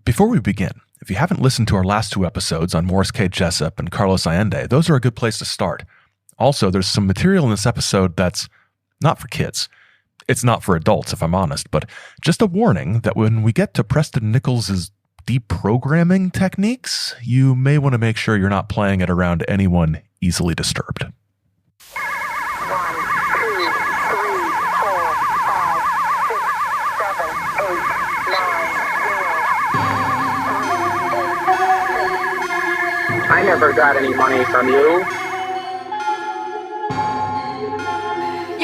Before we begin, if you haven't listened to our last two episodes on Morris K. Jessup and Carlos Allende, those are a good place to start. Also, there's some material in this episode that's not for kids. It's not for adults, if I'm honest, but just a warning that when we get to Preston Nichols' deprogramming techniques, you may want to make sure you're not playing it around anyone easily disturbed. I never got any money from you.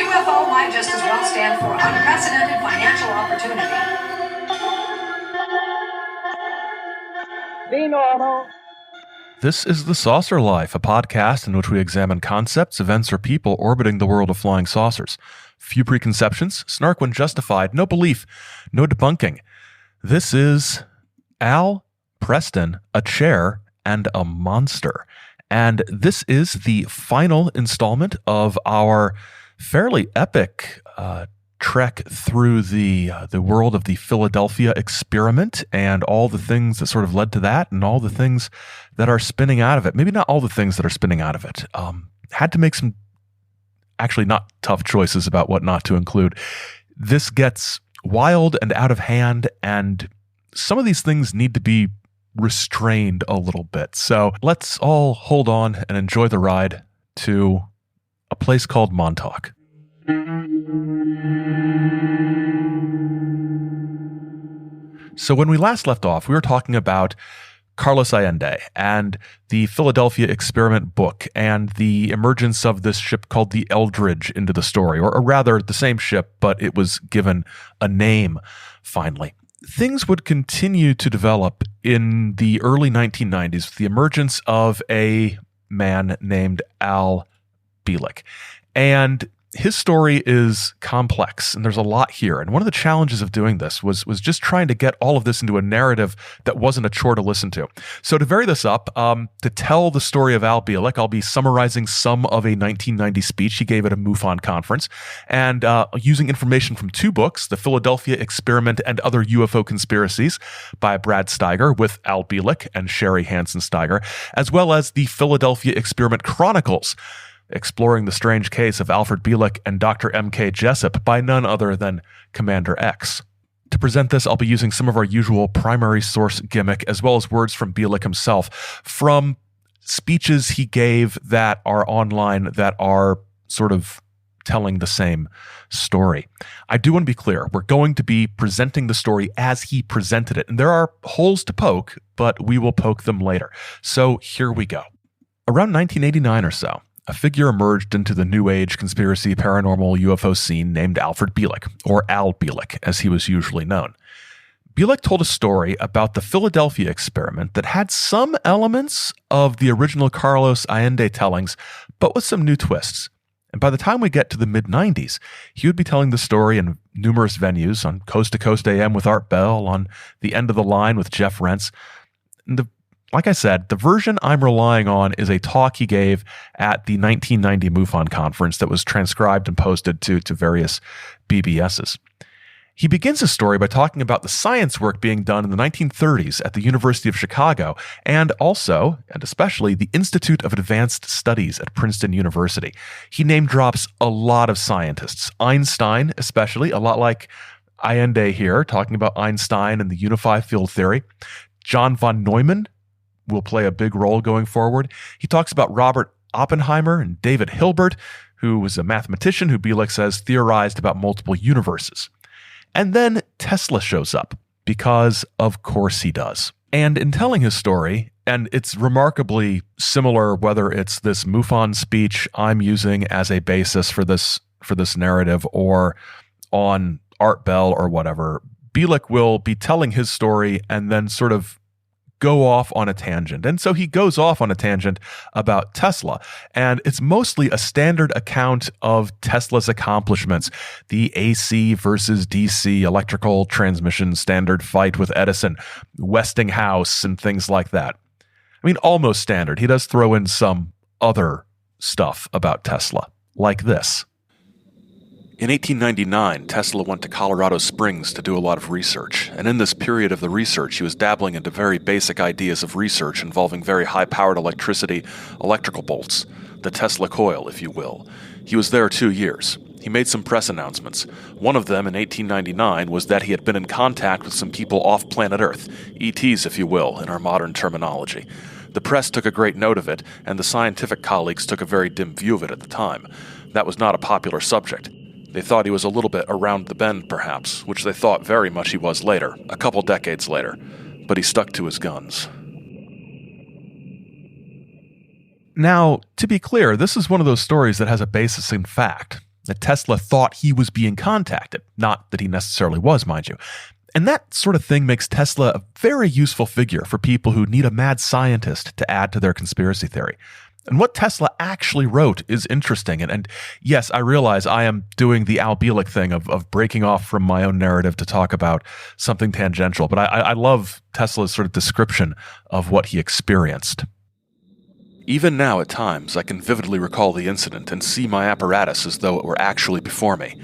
UFO might just as well stand for unprecedented financial opportunity. Be normal. This is The Saucer Life, a podcast in which we examine concepts, events, or people orbiting the world of flying saucers. Few preconceptions, snark when justified, no belief, no debunking. This is Al, Preston, a chair, and a monster. And this is the final installment of our fairly epic trek through the world of the Philadelphia experiment and all the things that sort of led to that and all the things that are spinning out of it. Maybe not all the things that are spinning out of it. Had to make some actually not tough choices about what not to include. This gets wild and out of hand, and some of these things need to be restrained a little bit. So let's all hold on and enjoy the ride to a place called Montauk. So when we last left off, we were talking about Carlos Allende and the Philadelphia experiment book and the emergence of this ship called the Eldridge into the story, or rather the same ship, but it was given a name finally. Things would continue to develop in the early 1990s with the emergence of a man named Al Bielek. And his story is complex, and there's a lot here. And one of the challenges of doing this was just trying to get all of this into a narrative that wasn't a chore to listen to. So to vary this up, to tell the story of Al Bielek, I'll be summarizing some of a 1990 speech he gave at a MUFON conference, and using information from two books, The Philadelphia Experiment and Other UFO Conspiracies by Brad Steiger with Al Bielek and Sherry Hansen Steiger, as well as The Philadelphia Experiment Chronicles, exploring the strange case of Alfred Bielek and Dr. M.K. Jessup by none other than Commander X. To present this, I'll be using some of our usual primary source gimmick, as well as words from Bielek himself, from speeches he gave that are online that are sort of telling the same story. I do want to be clear, we're going to be presenting the story as he presented it, and there are holes to poke, but we will poke them later. So here we go. Around 1989 or so, a figure emerged into the New Age conspiracy paranormal UFO scene named Alfred Bielek, or Al Bielek, as he was usually known. Bielek told a story about the Philadelphia experiment that had some elements of the original Carlos Allende tellings, but with some new twists. And by the time we get to the mid-90s, he would be telling the story in numerous venues, on Coast to Coast AM with Art Bell, on The End of the Line with Jeff Rentz. And like I said, the version I'm relying on is a talk he gave at the 1990 MUFON conference that was transcribed and posted to various BBSs. He begins his story by talking about the science work being done in the 1930s at the University of Chicago, and also, and especially, the Institute of Advanced Studies at Princeton University. He name drops a lot of scientists, Einstein especially, a lot like Allende here, talking about Einstein and the unified field theory. John von Neumann will play a big role going forward. He talks about Robert Oppenheimer and David Hilbert, who was a mathematician who Bielek says theorized about multiple universes. And then Tesla shows up, because of course he does. And in telling his story, and it's remarkably similar whether it's this MUFON speech I'm using as a basis for this narrative or on Art Bell or whatever, Bielek will be telling his story and then sort of go off on a tangent. And so he goes off on a tangent about Tesla. And it's mostly a standard account of Tesla's accomplishments, the AC versus DC electrical transmission standard fight with Edison, Westinghouse, and things like that. I mean, almost standard. He does throw in some other stuff about Tesla, like this. In 1899, Tesla went to Colorado Springs to do a lot of research, and in this period of the research, he was dabbling into very basic ideas of research involving very high-powered electricity, electrical bolts, the Tesla coil, if you will. He was there 2 years. He made some press announcements. One of them, in 1899, was that he had been in contact with some people off planet Earth, ETs, if you will, in our modern terminology. The press took a great note of it, and the scientific colleagues took a very dim view of it at the time. That was not a popular subject. They thought he was a little bit around the bend, perhaps, which they thought very much he was later, a couple decades later. But he stuck to his guns. Now, to be clear, this is one of those stories that has a basis in fact, that Tesla thought he was being contacted, not that he necessarily was, mind you. And that sort of thing makes Tesla a very useful figure for people who need a mad scientist to add to their conspiracy theory. And what Tesla actually wrote is interesting. And yes, I realize I am doing the Al Bielek thing of breaking off from my own narrative to talk about something tangential. But I love Tesla's sort of description of what he experienced. Even now, at times, I can vividly recall the incident and see my apparatus as though it were actually before me.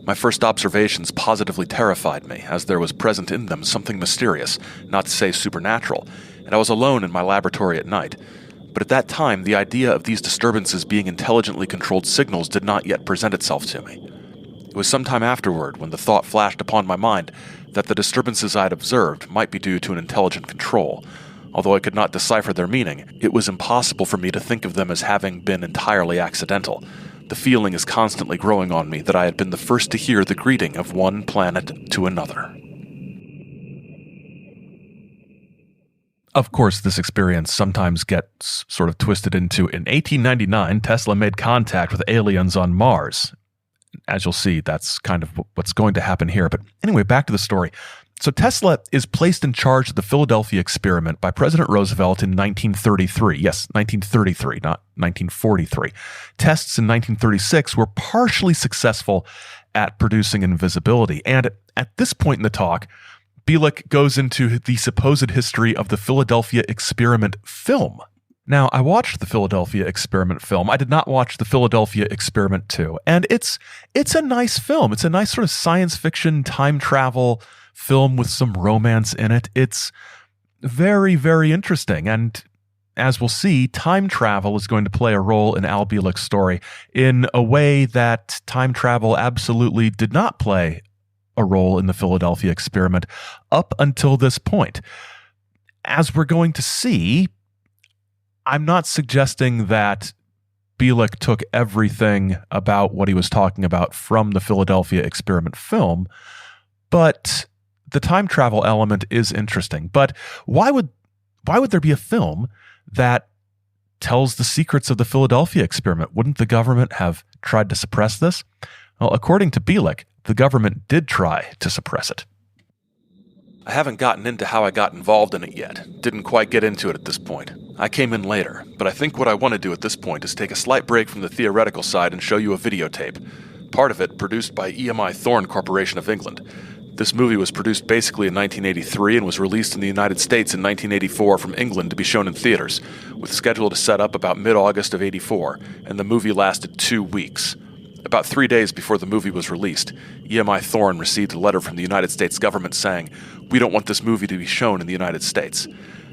My first observations positively terrified me, as there was present in them something mysterious, not to say supernatural, and I was alone in my laboratory at night. But at that time, the idea of these disturbances being intelligently controlled signals did not yet present itself to me. It was some time afterward when the thought flashed upon my mind that the disturbances I had observed might be due to an intelligent control. Although I could not decipher their meaning, it was impossible for me to think of them as having been entirely accidental. The feeling is constantly growing on me that I had been the first to hear the greeting of one planet to another. Of course, this experience sometimes gets sort of twisted into, in 1899, Tesla made contact with aliens on Mars. As you'll see, that's kind of what's going to happen here. But anyway, back to the story. So Tesla is placed in charge of the Philadelphia experiment by President Roosevelt in 1933. Yes, 1933, not 1943. Tests in 1936 were partially successful at producing invisibility. And at this point in the talk, Bielek goes into the supposed history of the Philadelphia experiment film. Now, I watched the Philadelphia experiment film. I did not watch the Philadelphia experiment 2. And it's a nice film. It's a nice sort of science fiction time travel film with some romance in it. It's very, very interesting. And as we'll see, time travel is going to play a role in Al Bielek's story in a way that time travel absolutely did not play a role in the Philadelphia experiment up until this point. As we're going to see, I'm not suggesting that Bielek took everything about what he was talking about from the Philadelphia experiment film, but the time travel element is interesting. But why would there be a film that tells the secrets of the Philadelphia experiment? Wouldn't the government have tried to suppress this? Well, according to Bielek, the government did try to suppress it. I haven't gotten into how I got involved in it yet. Didn't quite get into it at this point. I came in later, but I think what I want to do at this point is take a slight break from the theoretical side and show you a videotape. Part of it produced by EMI Thorne Corporation of England. This movie was produced basically in 1983 and was released in the United States in 1984 from England to be shown in theaters, with schedule to set up about mid-August of '84, and the movie lasted 2 weeks. About 3 days before the movie was released, EMI Thorne received a letter from the United States government saying, "We don't want this movie to be shown in the United States."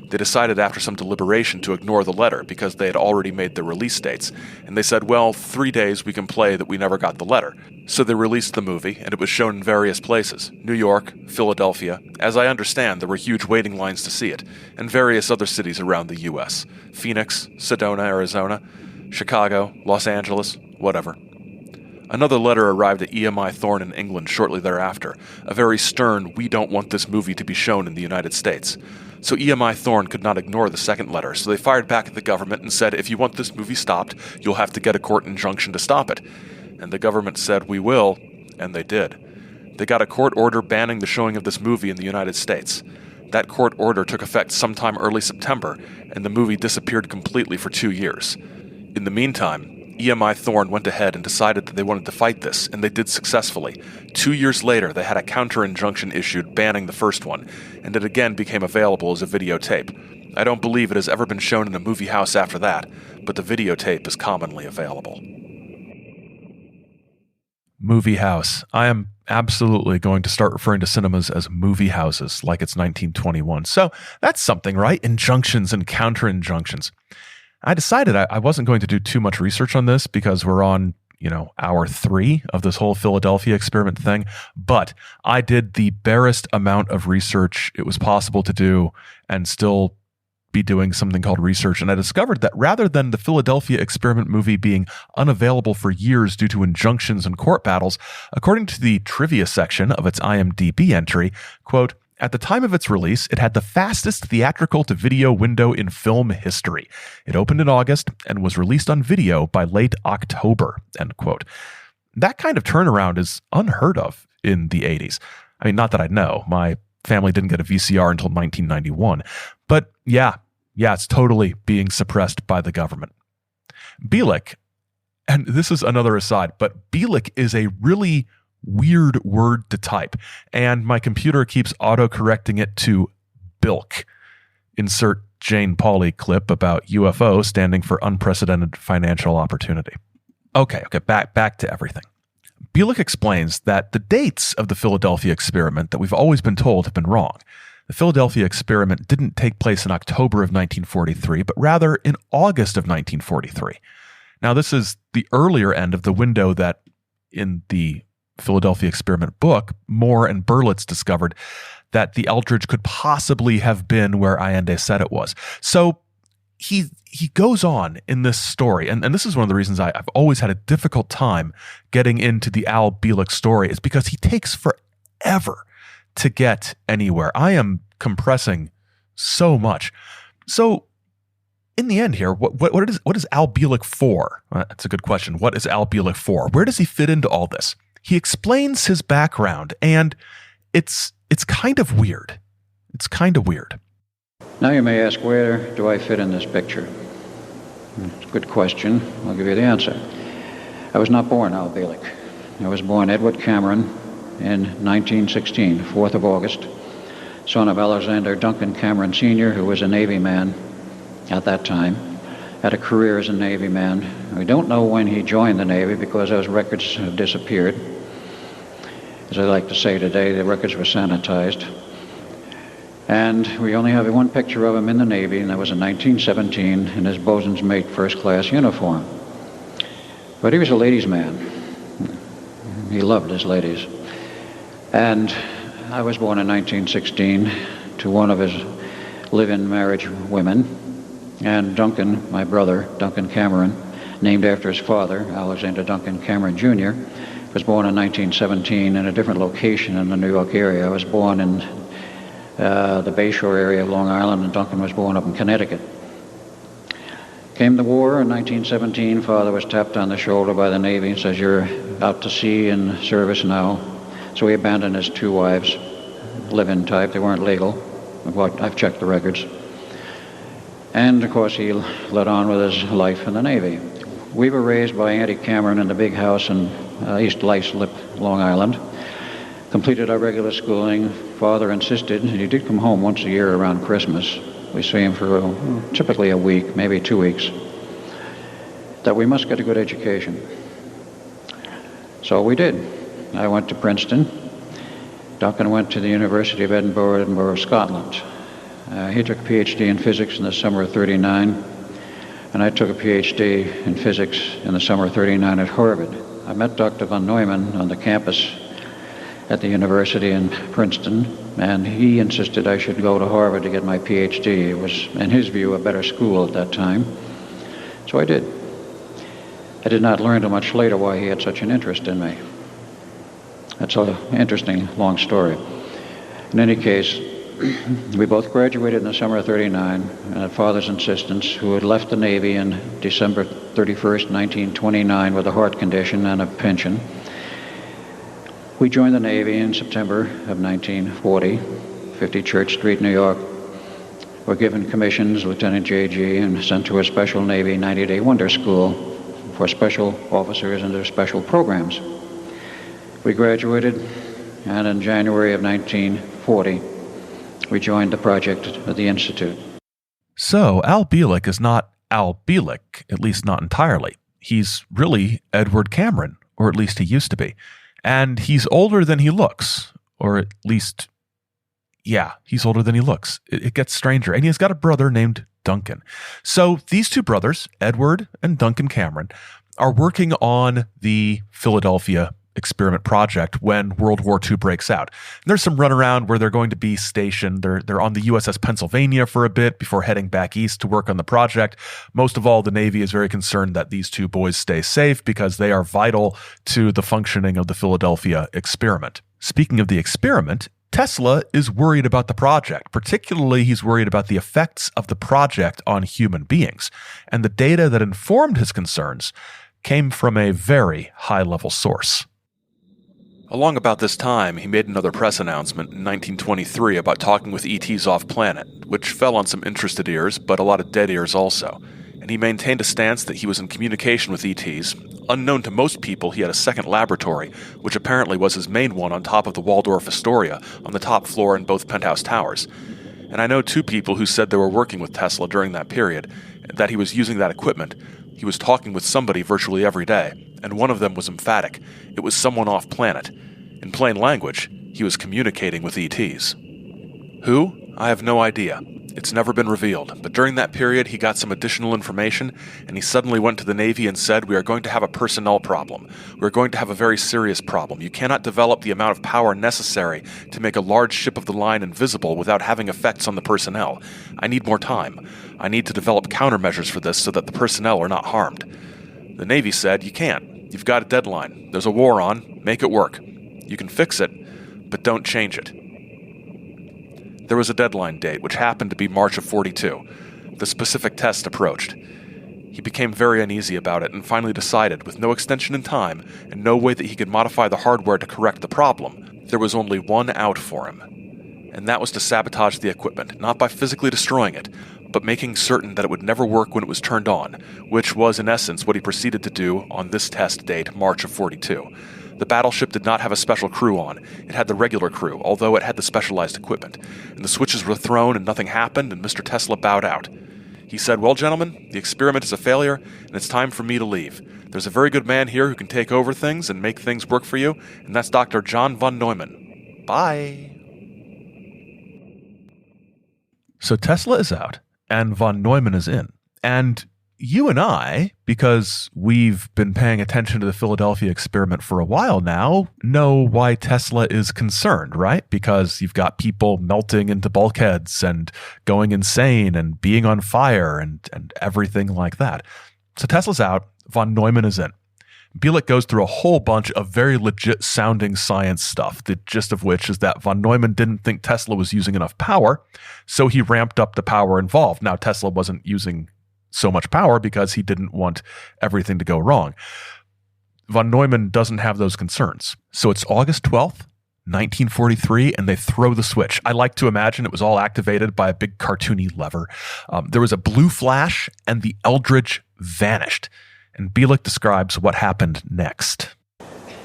They decided after some deliberation to ignore the letter because they had already made their release dates, and they said, well, 3 days we can play that we never got the letter. So they released the movie, and it was shown in various places: New York, Philadelphia. As I understand, there were huge waiting lines to see it, and various other cities around the U.S. Phoenix, Sedona, Arizona, Chicago, Los Angeles, whatever. Another letter arrived at EMI Thorne in England shortly thereafter, a very stern, "We don't want this movie to be shown in the United States." So EMI Thorne could not ignore the second letter, so they fired back at the government and said, "If you want this movie stopped, you'll have to get a court injunction to stop it." And the government said, "We will," and they did. They got a court order banning the showing of this movie in the United States. That court order took effect sometime early September, and the movie disappeared completely for 2 years. In the meantime, EMI Thorne went ahead and decided that they wanted to fight this, and they did successfully. 2 years later, they had a counter-injunction issued banning the first one, and it again became available as a videotape. I don't believe it has ever been shown in a movie house after that, but the videotape is commonly available. Movie house. I am absolutely going to start referring to cinemas as movie houses like it's 1921. So that's something, right? Injunctions and counter-injunctions. I decided I wasn't going to do too much research on this because we're on, hour 3 of this whole Philadelphia experiment thing. But I did the barest amount of research it was possible to do and still be doing something called research. And I discovered that rather than the Philadelphia experiment movie being unavailable for years due to injunctions and court battles, according to the trivia section of its IMDb entry, quote, at the time of its release, it had the fastest theatrical to video window in film history. It opened in August and was released on video by late October, end quote. That kind of turnaround is unheard of in the 80s. I mean, not that I know. My family didn't get a VCR until 1991. But yeah, it's totally being suppressed by the government. Bielek, and this is another aside, but Bielek is a really weird word to type, and my computer keeps auto-correcting it to bilk. Insert Jane Pauley clip about UFO standing for unprecedented financial opportunity. Okay, back to everything. Bielek explains that the dates of the Philadelphia experiment that we've always been told have been wrong. The Philadelphia experiment didn't take place in October of 1943, but rather in August of 1943. Now, this is the earlier end of the window that, in the Philadelphia experiment book, Moore and Berlitz discovered that the Eldridge could possibly have been where Allende said it was. So he goes on in this story, and this is one of the reasons I've always had a difficult time getting into the Al Bielek story, is because he takes forever to get anywhere. I am compressing so much. So in the end here, what is Al Bielek for? That's a good question. What is Al Bielek for? Where does he fit into all this? He explains his background, and it's kind of weird. It's kind of weird. Now you may ask, where do I fit in this picture? It's a good question. I'll give you the answer. I was not born Al Bielek. I was born Edward Cameron in 1916, 4th of August, son of Alexander Duncan Cameron Sr., who was a Navy man at that time, had a career as a Navy man. We don't know when he joined the Navy because those records have disappeared. As I like to say today, the records were sanitized. And we only have one picture of him in the Navy, and that was in 1917 in his bosun's mate first-class uniform. But he was a ladies' man. He loved his ladies. And I was born in 1916 to one of his live-in marriage women. And Duncan, my brother, Duncan Cameron, named after his father, Alexander Duncan Cameron Jr., was born in 1917 in a different location in the New York area. I was born in the Bayshore area of Long Island, and Duncan was born up in Connecticut. Came the war in 1917. Father was tapped on the shoulder by the Navy and says, "You're out to sea in service now." So he abandoned his 2 wives, live-in type. They weren't legal. I've checked the records. And, of course, he led on with his life in the Navy. We were raised by Auntie Cameron in the big house in East Islip, Long Island. Completed our regular schooling. Father insisted, and he did come home once a year around Christmas. We see him for typically a week, maybe 2 weeks, that we must get a good education. So we did. I went to Princeton. Duncan went to the University of Edinburgh, Scotland. He took a PhD in physics in the summer of '39, and I took a PhD in physics in the summer of '39 at Harvard. I met Dr. von Neumann on the campus at the university in Princeton, and he insisted I should go to Harvard to get my PhD. It was, in his view, a better school at that time. So I did. I did not learn until much later why he had such an interest in me. That's an interesting, long story. In any case, we both graduated in the summer of '39 at Father's insistence, who had left the Navy in December 31st, 1929 with a heart condition and a pension. We joined the Navy in September of 1940, 50 Church Street, New York. Were given commissions, Lieutenant J.G., and sent to a special Navy 90-day wonder school for special officers and their special programs. We graduated, and in January of 1940, we joined the project at the Institute. So Al Bielek is not Al Bielek, at least not entirely. He's really Edward Cameron, or at least he used to be. And he's older than he looks, or at least, yeah, he's older than he looks. It gets stranger. And he has got a brother named Duncan. So these two brothers, Edward and Duncan Cameron, are working on the Philadelphia experiment project when World War II breaks out. And there's some runaround where they're going to be stationed. They're on the USS Pennsylvania for a bit before heading back east to work on the project. Most of all, the Navy is very concerned that these two boys stay safe because they are vital to the functioning of the Philadelphia experiment. Speaking of the experiment, Tesla is worried about the project. Particularly, he's worried about the effects of the project on human beings. And the data that informed his concerns came from a very high-level source. Along about this time, he made another press announcement in 1923 about talking with ETs off-planet, which fell on some interested ears, but a lot of dead ears also. And he maintained a stance that he was in communication with ETs. Unknown to most people, he had a second laboratory, which apparently was his main one on top of the Waldorf Astoria, on the top floor in both penthouse towers. And I know two people who said they were working with Tesla during that period, that he was using that equipment. He was talking with somebody virtually every day, and one of them was emphatic. It was someone off-planet. In plain language, he was communicating with ETs. Who? I have no idea. It's never been revealed, but during that period he got some additional information, and he suddenly went to the Navy and said, "We are going to have a personnel problem. We are going to have a very serious problem. You cannot develop the amount of power necessary to make a large ship of the line invisible without having effects on the personnel. I need more time. I need to develop countermeasures for this so that the personnel are not harmed." The Navy said, "You can't. You've got a deadline. There's a war on. Make it work. You can fix it, but don't change it." There was a deadline date, which happened to be March of 42. The specific test approached. He became very uneasy about it and finally decided, with no extension in time and no way that he could modify the hardware to correct the problem, there was only one out for him. And that was to sabotage the equipment, not by physically destroying it, but making certain that it would never work when it was turned on, which was in essence what he proceeded to do on this test date, March of 42. The battleship did not have a special crew on. It had the regular crew, although it had the specialized equipment. And the switches were thrown and nothing happened, and Mr. Tesla bowed out. He said, "Well, gentlemen, the experiment is a failure, and it's time for me to leave. There's a very good man here who can take over things and make things work for you, and that's Dr. John von Neumann. Bye." So Tesla is out, and von Neumann is in. And you and I, because we've been paying attention to the Philadelphia experiment for a while now, know why Tesla is concerned, right? Because you've got people melting into bulkheads and going insane and being on fire and everything like that. So Tesla's out, von Neumann is in. Bielek goes through a whole bunch of very legit sounding science stuff, the gist of which is that von Neumann didn't think Tesla was using enough power, so he ramped up the power involved. Now, Tesla wasn't using so much power because he didn't want everything to go wrong. Von Neumann doesn't have those concerns. So it's August 12th, 1943, and they throw the switch. I like to imagine it was all activated by a big cartoony lever. There was a blue flash, and the Eldridge vanished. And Bielek describes what happened next.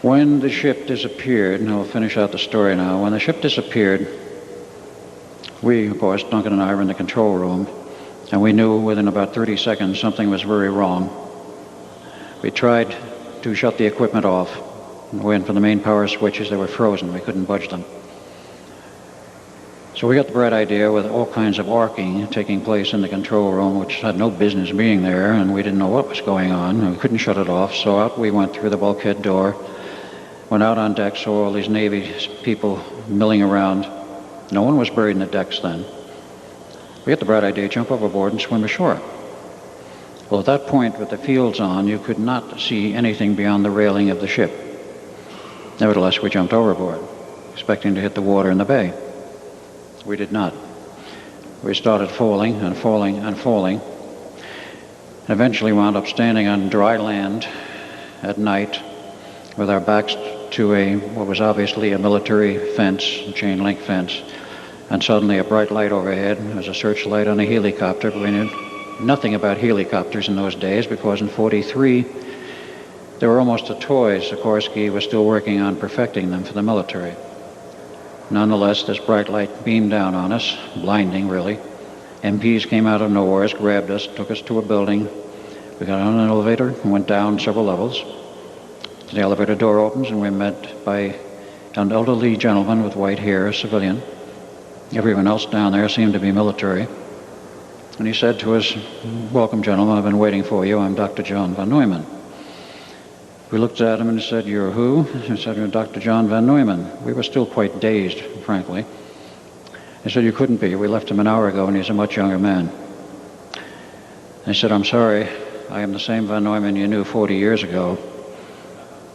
When the ship disappeared, and I'll finish out the story now, when the ship disappeared, we, of course, Duncan and I were in the control room, and we knew within about 30 seconds something was very wrong. We tried to shut the equipment off. We went for the main power switches. They were frozen. We couldn't budge them. So we got the bright idea, with all kinds of arcing taking place in the control room, which had no business being there, and we didn't know what was going on. We couldn't shut it off, so out we went through the bulkhead door, went out on deck, saw all these Navy people milling around. No one was buried in the decks then. We got the bright idea, jump overboard and swim ashore. Well, at that point, with the fields on, you could not see anything beyond the railing of the ship. Nevertheless, we jumped overboard, expecting to hit the water in the bay. We did not. We started falling and falling and falling, and eventually wound up standing on dry land at night with our backs to what was obviously a military fence, a chain link fence, and suddenly a bright light overhead. There was a searchlight on a helicopter, but we knew nothing about helicopters in those days because in 43 they were almost a toy. Sikorsky was still working on perfecting them for the military. Nonetheless, this bright light beamed down on us, blinding really. MPs came out of nowhere, grabbed us, took us to a building. We got on an elevator and went down several levels. The elevator door opens and we're met by an elderly gentleman with white hair, a civilian. Everyone else down there seemed to be military. And he said to us, "Welcome, gentlemen, I've been waiting for you. I'm Dr. John von Neumann." We looked at him and said, "You're who?" He said, "You're Dr. John von Neumann." We were still quite dazed, frankly. He said, "You couldn't be. We left him an hour ago and he's a much younger man." I said, "I'm sorry. I am the same von Neumann you knew 40 years ago.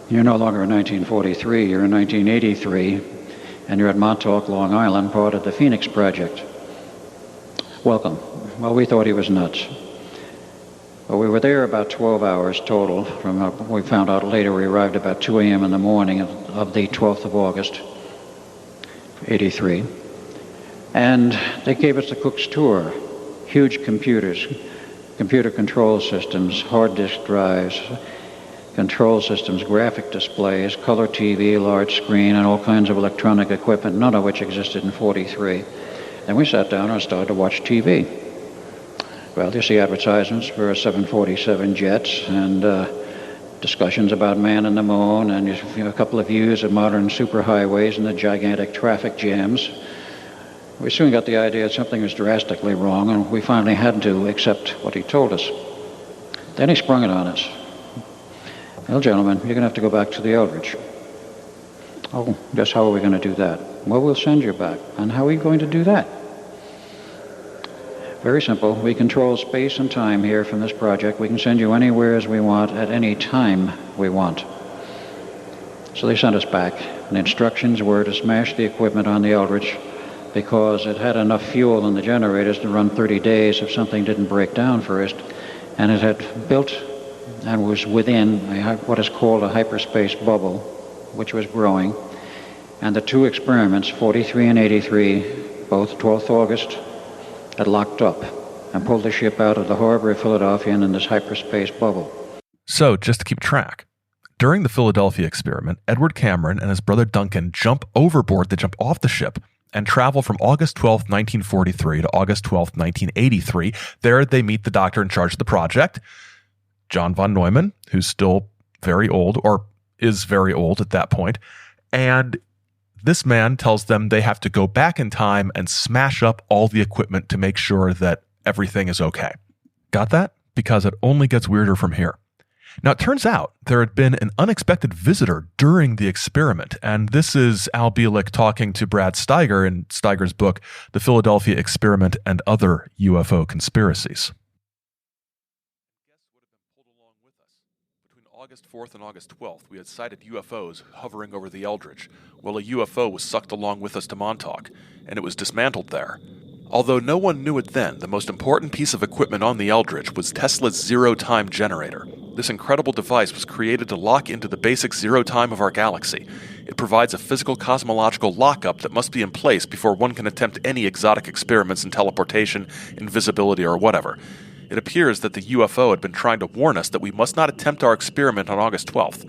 You're no longer in 1943. You're in 1983. And you're at Montauk, Long Island, part of the Phoenix Project. Welcome." Well, we thought he was nuts. Well, we were there about 12 hours total. We found out later we arrived about 2 a.m. in the morning of the 12th of August, 83. And they gave us the cook's tour. Huge computers, computer control systems, hard disk drives, control systems, graphic displays, color TV, large screen, and all kinds of electronic equipment, none of which existed in 43. Then we sat down and started to watch TV. Well, you see advertisements for 747 jets and discussions about man and the moon, and a couple of views of modern superhighways and the gigantic traffic jams. We soon got the idea that something was drastically wrong, and we finally had to accept what he told us. Then he sprung it on us. "Well, gentlemen, you're going to have to go back to the Eldridge." "Oh, just how are we going to do that?" "Well, we'll send you back." "And how are we going to do that?" "Very simple. We control space and time here from this project. We can send you anywhere as we want at any time we want." So they sent us back, and the instructions were to smash the equipment on the Eldridge because it had enough fuel in the generators to run 30 days if something didn't break down first, and it had built and was within what is called a hyperspace bubble, which was growing. And the two experiments, 43 and 83, both 12th August, had locked up and pulled the ship out of the harbor of Philadelphia and in this hyperspace bubble. So, just to keep track, during the Philadelphia experiment, Edward Cameron and his brother Duncan jump overboard, they jump off the ship, and travel from August 12, 1943 to August 12, 1983. There they meet the doctor in charge of the project, John von Neumann, who's still very old, or is very old at that point, and this man tells them they have to go back in time and smash up all the equipment to make sure that everything is okay. Got that? Because it only gets weirder from here. Now, it turns out there had been an unexpected visitor during the experiment, and this is Al Bielek talking to Brad Steiger in Steiger's book, The Philadelphia Experiment and Other UFO Conspiracies. August 4th and August 12th, we had sighted UFOs hovering over the Eldridge. Well, a UFO was sucked along with us to Montauk, and it was dismantled there. Although no one knew it then, the most important piece of equipment on the Eldridge was Tesla's zero-time generator. This incredible device was created to lock into the basic zero time of our galaxy. It provides a physical cosmological lockup that must be in place before one can attempt any exotic experiments in teleportation, invisibility, or whatever. It appears that the UFO had been trying to warn us that we must not attempt our experiment on August 12th.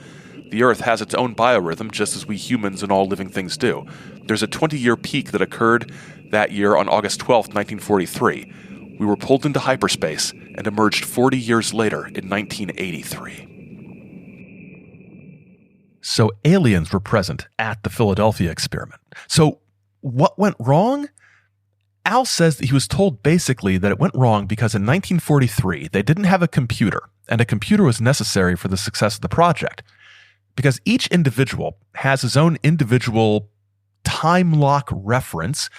The Earth has its own biorhythm, just as we humans and all living things do. There's a 20-year peak that occurred that year on August 12th, 1943. We were pulled into hyperspace and emerged 40 years later in 1983. So aliens were present at the Philadelphia experiment. So what went wrong? Al says that he was told basically that it went wrong because in 1943, they didn't have a computer, and a computer was necessary for the success of the project. Because each individual has his own individual time lock reference,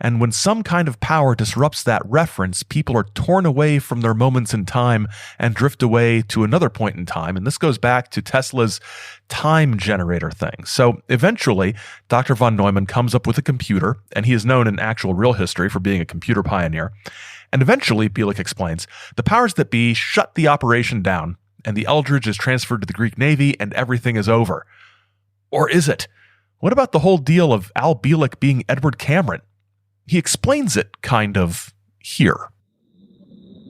and when some kind of power disrupts that reference, people are torn away from their moments in time and drift away to another point in time. And this goes back to Tesla's time generator thing. So eventually, Dr. von Neumann comes up with a computer, and he is known in actual real history for being a computer pioneer. And eventually, Bielek explains, the powers that be shut the operation down, and the Eldridge is transferred to the Greek Navy, and everything is over. Or is it? What about the whole deal of Al Bielek being Edward Cameron? He explains it, kind of, here.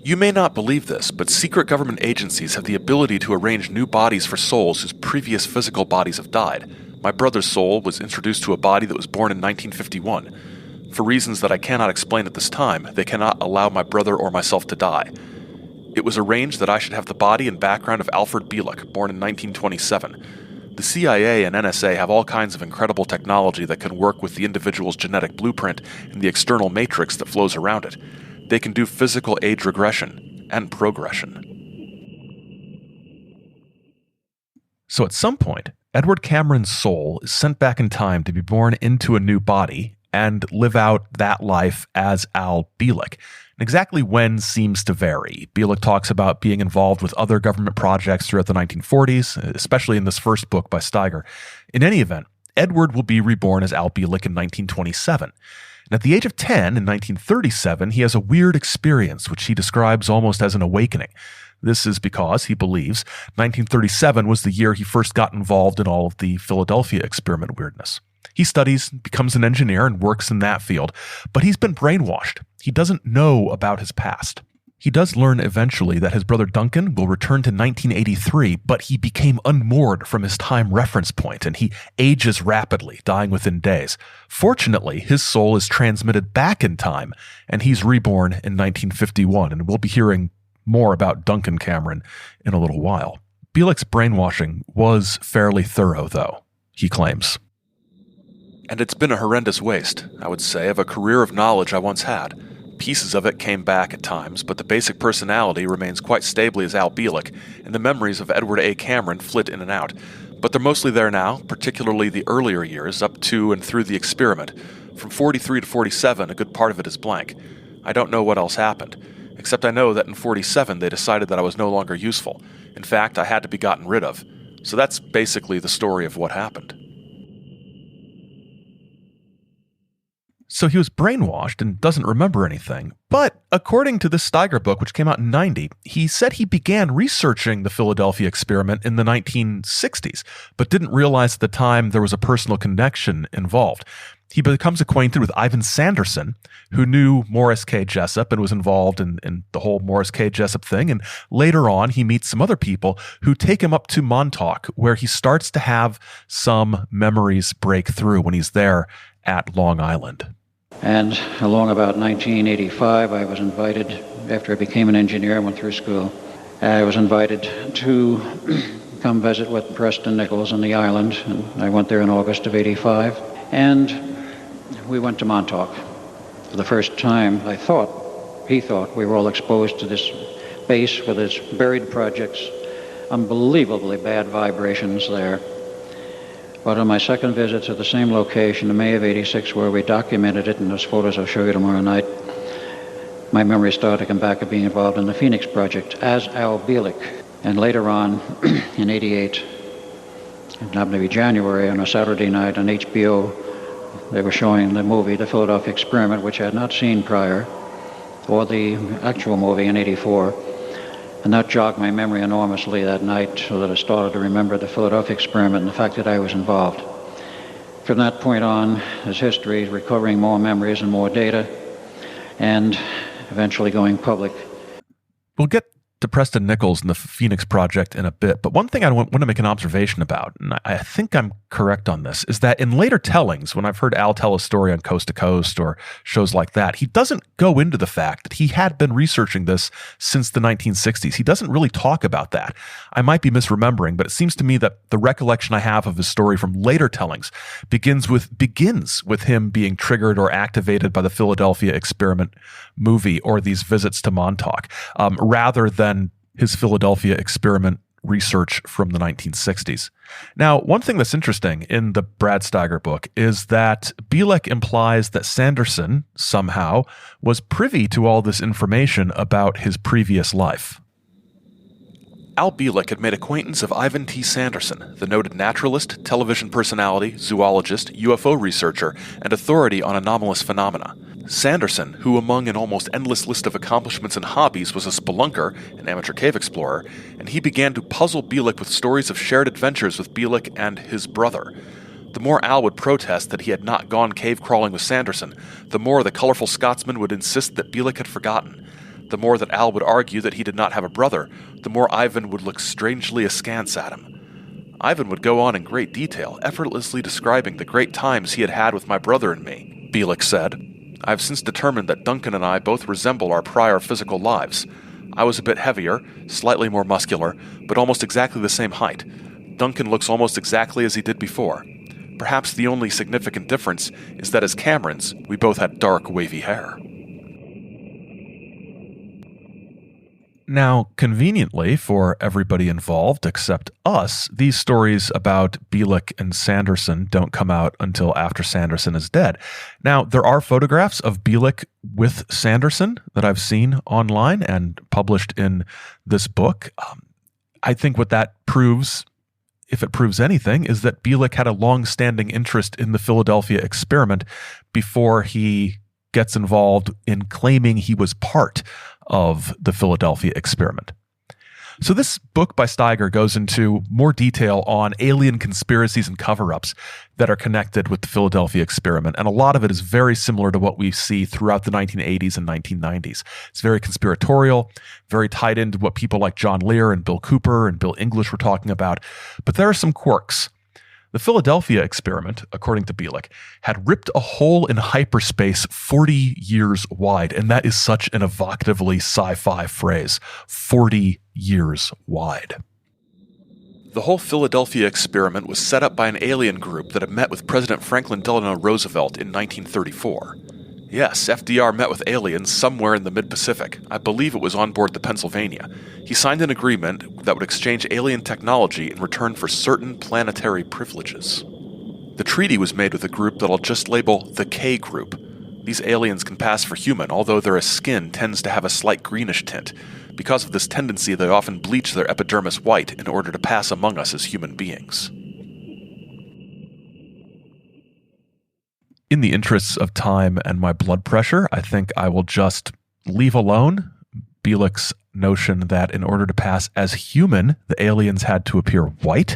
You may not believe this, but secret government agencies have the ability to arrange new bodies for souls whose previous physical bodies have died. My brother's soul was introduced to a body that was born in 1951. For reasons that I cannot explain at this time, they cannot allow my brother or myself to die. It was arranged that I should have the body and background of Alfred Bielek, born in 1927. The CIA and NSA have all kinds of incredible technology that can work with the individual's genetic blueprint and the external matrix that flows around it. They can do physical age regression and progression. So at some point, Edward Cameron's soul is sent back in time to be born into a new body and live out that life as Al Bielek. Exactly when seems to vary. Bielek talks about being involved with other government projects throughout the 1940s, especially in this first book by Steiger. In any event, Edward will be reborn as Al Bielek in 1927. And at the age of 10, in 1937, he has a weird experience, which he describes almost as an awakening. This is because, he believes, 1937 was the year he first got involved in all of the Philadelphia experiment weirdness. He studies, becomes an engineer, and works in that field, but he's been brainwashed. He doesn't know about his past. He does learn eventually that his brother Duncan will return to 1983, but he became unmoored from his time reference point, and he ages rapidly, dying within days. Fortunately, his soul is transmitted back in time, and he's reborn in 1951, and we'll be hearing more about Duncan Cameron in a little while. Bielek's brainwashing was fairly thorough, though, he claims. And it's been a horrendous waste, I would say, of a career of knowledge I once had. Pieces of it came back at times, but the basic personality remains quite stably as Al Bielek, and the memories of Edward A. Cameron flit in and out. But they're mostly there now, particularly the earlier years, up to and through the experiment. From 43 to 47, a good part of it is blank. I don't know what else happened, except I know that in 47 they decided that I was no longer useful. In fact, I had to be gotten rid of. So that's basically the story of what happened. So he was brainwashed and doesn't remember anything. But according to this Steiger book, which came out in 90, he said he began researching the Philadelphia experiment in the 1960s, but didn't realize at the time there was a personal connection involved. He becomes acquainted with Ivan Sanderson, who knew Morris K. Jessup and was involved in the whole Morris K. Jessup thing. And later on, he meets some other people who take him up to Montauk, where he starts to have some memories break through when he's there at Long Island. And along about 1985, I was invited, after I became an engineer, I went through school, I was invited to come visit with Preston Nichols on the island, and I went there in August of 85, and we went to Montauk. For the first time, he thought, we were all exposed to this base with its buried projects, unbelievably bad vibrations there. But on my second visit to the same location in May of 86, where we documented it, and those photos I'll show you tomorrow night, my memory started to come back of being involved in the Phoenix Project as Al Bielek. And later on, in 88, it happened to be January, on a Saturday night on HBO, they were showing the movie, The Philadelphia Experiment, which I had not seen prior, or the actual movie in 84. And that jogged my memory enormously that night, so that I started to remember the Philadelphia experiment and the fact that I was involved. From that point on, as history, recovering more memories and more data, and eventually going public. We'll get to Preston Nichols and the Phoenix Project in a bit, but one thing I want to make an observation about, and I think I'm correct on this, is that in later tellings, when I've heard Al tell a story on Coast to Coast or shows like that, he doesn't go into the fact that he had been researching this since the 1960s. He doesn't really talk about that. I might be misremembering, but it seems to me that the recollection I have of his story from later tellings begins with him being triggered or activated by the Philadelphia experiment movie or these visits to Montauk, rather than his Philadelphia experiment research from the 1960s. Now, one thing that's interesting in the Brad Steiger book is that Bielek implies that Sanderson somehow was privy to all this information about his previous life. Al Bielek had made acquaintance of Ivan T. Sanderson, the noted naturalist, television personality, zoologist, UFO researcher, and authority on anomalous phenomena. Sanderson, who among an almost endless list of accomplishments and hobbies was a spelunker, an amateur cave explorer, and he began to puzzle Bielek with stories of shared adventures with Bielek and his brother. The more Al would protest that he had not gone cave crawling with Sanderson, the more the colorful Scotsman would insist that Bielek had forgotten. The more that Al would argue that he did not have a brother, the more Ivan would look strangely askance at him. Ivan would go on in great detail, effortlessly describing the great times he had had with my brother and me. Bielek said, "I have since determined that Duncan and I both resemble our prior physical lives. I was a bit heavier, slightly more muscular, but almost exactly the same height. Duncan looks almost exactly as he did before. Perhaps the only significant difference is that as Camerons, we both had dark, wavy hair. Now, conveniently for everybody involved except us, these stories about Bielek and Sanderson don't come out until after Sanderson is dead. Now, there are photographs of Bielek with Sanderson that I've seen online and published in this book. I think what that proves, if it proves anything, is that Bielek had a long-standing interest in the Philadelphia experiment before he gets involved in claiming he was part of the Philadelphia experiment. So this book by Steiger goes into more detail on alien conspiracies and cover-ups that are connected with the Philadelphia experiment, and a lot of it is very similar to what we see throughout the 1980s and 1990s. It's very conspiratorial, very tied into what people like John Lear and Bill Cooper and Bill English were talking about, but there are some quirks. The Philadelphia experiment, according to Bielek, had ripped a hole in hyperspace 40 years wide, and that is such an evocatively sci-fi phrase, 40 years wide. The whole Philadelphia experiment was set up by an alien group that had met with President Franklin Delano Roosevelt in 1934. Yes, FDR met with aliens somewhere in the mid-Pacific. I believe it was on board the Pennsylvania. He signed an agreement that would exchange alien technology in return for certain planetary privileges. The treaty was made with a group that I'll just label the K group. These aliens can pass for human, although their skin tends to have a slight greenish tint. Because of this tendency, they often bleach their epidermis white in order to pass among us as human beings. In the interests of time and my blood pressure, I think I will just leave alone Bielek's notion that in order to pass as human, the aliens had to appear white.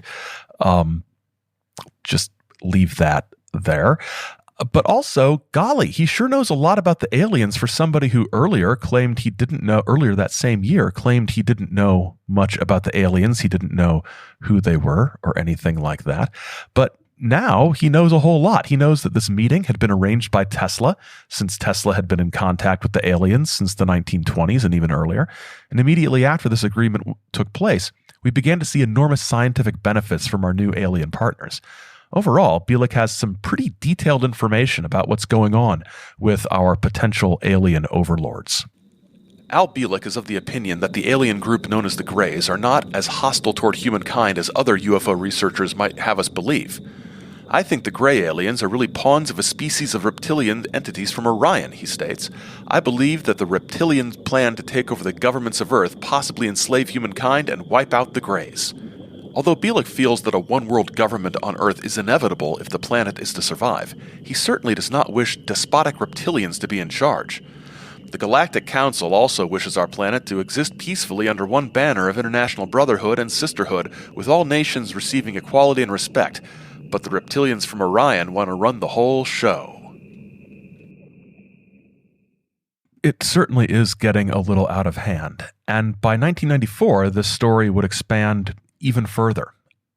Just leave that there. But also, golly, he sure knows a lot about the aliens for somebody who earlier that same year, claimed he didn't know much about the aliens. He didn't know who they were or anything like that. But now he knows a whole lot. He knows that this meeting had been arranged by Tesla, since Tesla had been in contact with the aliens since the 1920s and even earlier. And immediately after this agreement took place, we began to see enormous scientific benefits from our new alien partners. Overall, Bielek has some pretty detailed information about what's going on with our potential alien overlords. Al Bielek is of the opinion that the alien group known as the Greys are not as hostile toward humankind as other UFO researchers might have us believe. I think the Grey aliens are really pawns of a species of reptilian entities from Orion, he states. I believe that the reptilians plan to take over the governments of Earth, possibly enslave humankind, and wipe out the Greys. Although Bielek feels that a one-world government on Earth is inevitable if the planet is to survive, he certainly does not wish despotic reptilians to be in charge. The Galactic Council also wishes our planet to exist peacefully under one banner of international brotherhood and sisterhood, with all nations receiving equality and respect. But the reptilians from Orion want to run the whole show. It certainly is getting a little out of hand, and by 1994, this story would expand even further.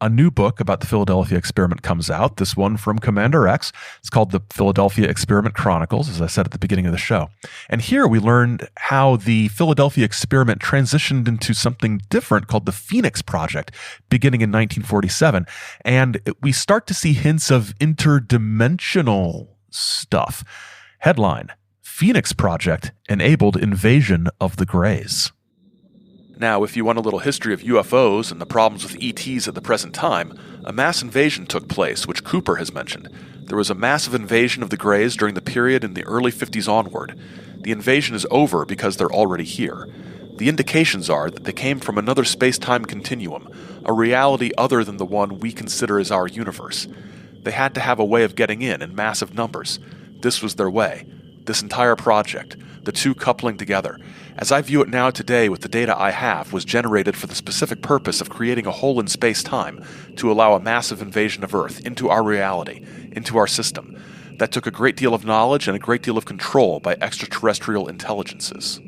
A new book about the Philadelphia experiment comes out, this one from Commander X. It's called The Philadelphia Experiment Chronicles, as I said at the beginning of the show. And here we learned how the Philadelphia experiment transitioned into something different called the Phoenix Project, beginning in 1947. And we start to see hints of interdimensional stuff. Headline: Phoenix Project enabled invasion of the Greys. Now, if you want a little history of UFOs and the problems with ETs at the present time, a mass invasion took place, which Cooper has mentioned. There was a massive invasion of the Greys during the period in the early 50s onward. The invasion is over because they're already here. The indications are that they came from another space-time continuum, a reality other than the one we consider as our universe. They had to have a way of getting in massive numbers. This was their way. This entire project, the two coupling together, as I view it now today with the data I have, was generated for the specific purpose of creating a hole in space-time to allow a massive invasion of Earth into our reality, into our system. That took a great deal of knowledge and a great deal of control by extraterrestrial intelligences.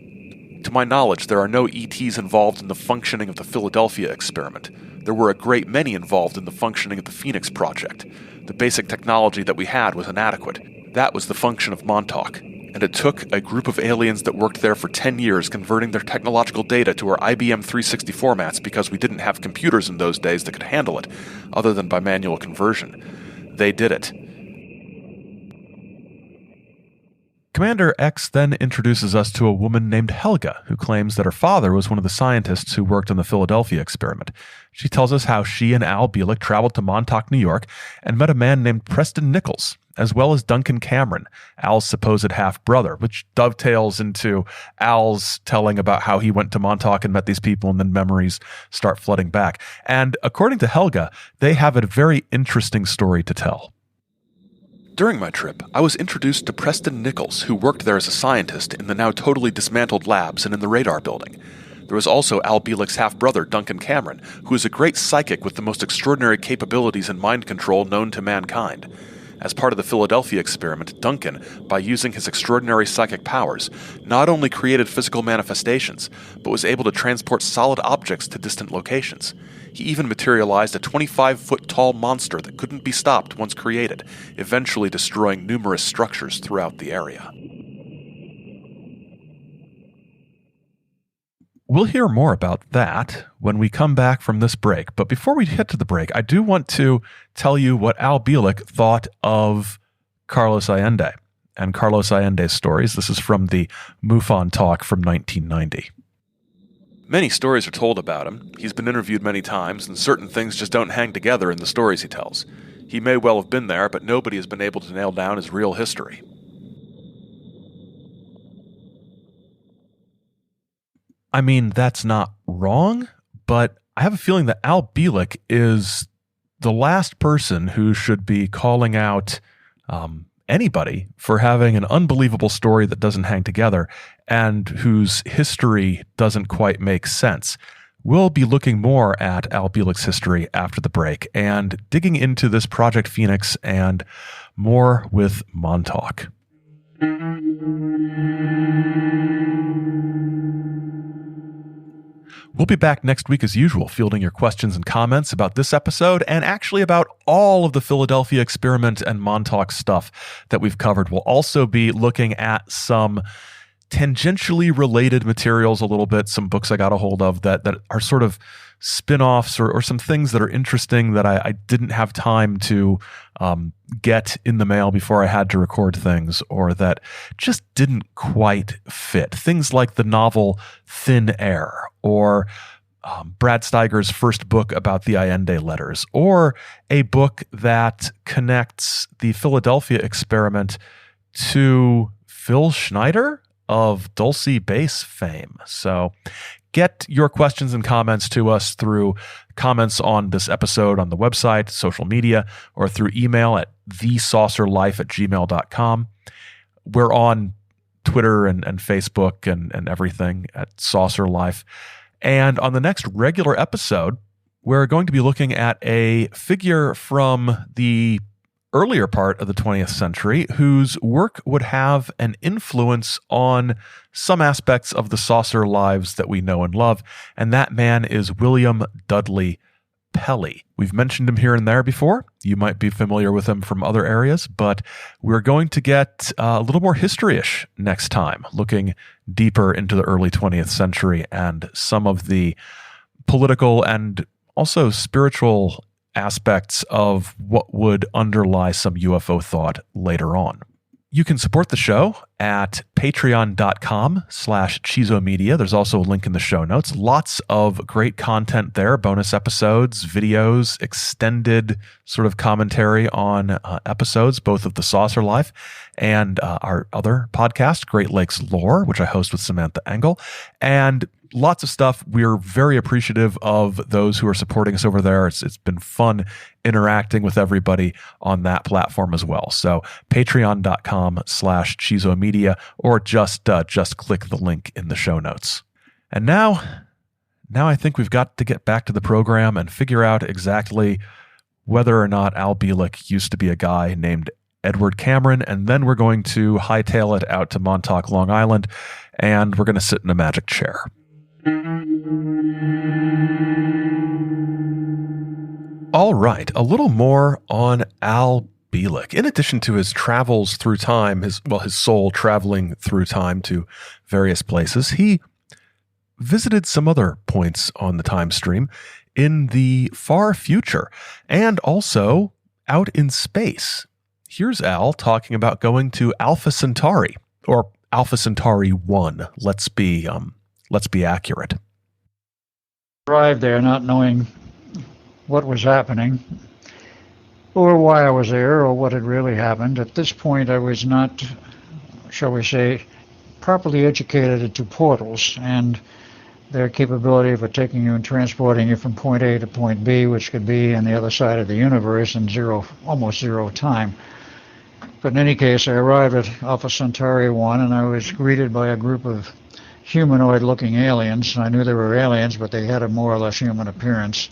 To my knowledge, there are no ETs involved in the functioning of the Philadelphia experiment. There were a great many involved in the functioning of the Phoenix Project. The basic technology that we had was inadequate. That was the function of Montauk. And and it took a group of aliens that worked there for 10 years converting their technological data to our IBM 360 formats because we didn't have computers in those days that could handle it, other than by manual conversion. They did it. Commander X then introduces us to a woman named Helga, who claims that her father was one of the scientists who worked on the Philadelphia experiment. She tells us how she and Al Bielek traveled to Montauk, New York, and met a man named Preston Nichols, as well as Duncan Cameron, Al's supposed half-brother, which dovetails into Al's telling about how he went to Montauk and met these people, and then memories start flooding back. And according to Helga, they have a very interesting story to tell. During my trip, I was introduced to Preston Nichols, who worked there as a scientist in the now totally dismantled labs and in the radar building. There was also Al Bielek's half-brother, Duncan Cameron, who is a great psychic with the most extraordinary capabilities in mind control known to mankind. As part of the Philadelphia experiment, Duncan, by using his extraordinary psychic powers, not only created physical manifestations, but was able to transport solid objects to distant locations. He even materialized a 25-foot-tall monster that couldn't be stopped once created, eventually destroying numerous structures throughout the area. We'll hear more about that when we come back from this break. But before we get to the break, I do want to tell you what Al Bielek thought of Carlos Allende and Carlos Allende's stories. This is from the MUFON talk from 1990. Many stories are told about him. He's been interviewed many times, and certain things just don't hang together in the stories he tells. He may well have been there, but nobody has been able to nail down his real history. I mean, that's not wrong, but I have a feeling that Al Bielek is the last person who should be calling out anybody for having an unbelievable story that doesn't hang together and whose history doesn't quite make sense. We'll be looking more at Al Bielek's history after the break and digging into this Project Phoenix and more with Montauk. We'll be back next week as usual, fielding your questions and comments about this episode and actually about all of the Philadelphia experiment and Montauk stuff that we've covered. We'll also be looking at some tangentially related materials a little bit, some books I got a hold of that are sort of spin-offs or some things that are interesting that I didn't have time to get in the mail before I had to record things, or that just didn't quite fit. Things like the novel Thin Air, or Brad Steiger's first book about the Allende letters, or a book that connects the Philadelphia experiment to Phil Schneider of Dulce Bass fame. So get your questions and comments to us through comments on this episode on the website, social media, or through email at thesaucerlife@gmail.com. We're on Twitter and Facebook and everything at Saucer Life. And on the next regular episode, we're going to be looking at a figure from the earlier part of the 20th century whose work would have an influence on some aspects of the saucer lives that we know and love, and that man is William Dudley Pelley. We've mentioned him here and there before. You might be familiar with him from other areas, but we're going to get a little more history-ish next time, looking deeper into the early 20th century and some of the political and also spiritual aspects of what would underlie some UFO thought later on. You can support the show at patreon.com/chizomedia. There's also a link in the show notes. Lots of great content there, bonus episodes, videos, extended sort of commentary on episodes, both of The Saucer Life and our other podcast, Great Lakes Lore, which I host with Samantha Engel, and lots of stuff. We're very appreciative of those who are supporting us over there. It's been fun interacting with everybody on that platform as well. So patreon.com/chizomedia, or just click the link in the show notes. And now I think we've got to get back to the program and figure out exactly whether or not Al Bielek used to be a guy named Edward Cameron, and then we're going to hightail it out to Montauk, Long Island, and we're going to sit in a magic chair. All right, a little more on Al Bielek, in addition to his travels through time, his soul traveling through time to various places, he visited some other points on the time stream in the far future and also out in space. Here's Al talking about going to Alpha Centauri, or Alpha Centauri 1. Let's be accurate. Arrived there not knowing what was happening, or why I was there, or what had really happened. At this point, I was not, shall we say, properly educated to portals and their capability for taking you and transporting you from point A to point B, which could be on the other side of the universe in almost zero time. But in any case, I arrived at Alpha Centauri 1, and I was greeted by a group of humanoid-looking aliens. I knew they were aliens, but they had a more or less human appearance.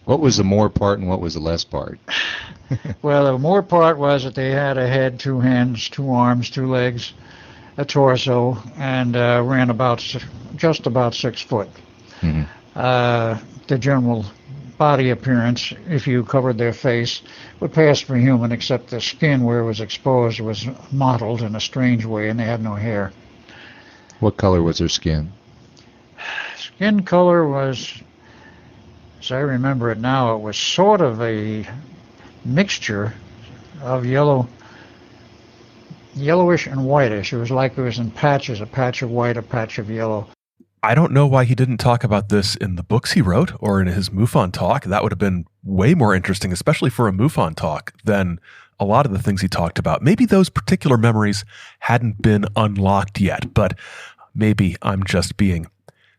What was the more part and what was the less part? Well, the more part was that they had a head, 2 hands, 2 arms, 2 legs, a torso, and ran just about 6 foot. Mm-hmm. The general body appearance, if you covered their face, would pass for human, except the skin where it was exposed was mottled in a strange way, and they had no hair. What color was their skin? Skin color was, as I remember it now, it was sort of a mixture of yellowish and whitish. It was like it was in patches, a patch of white, a patch of yellow. I don't know why he didn't talk about this in the books he wrote or in his MUFON talk. That would have been way more interesting, especially for a MUFON talk, than a lot of the things he talked about. Maybe those particular memories hadn't been unlocked yet, but maybe I'm just being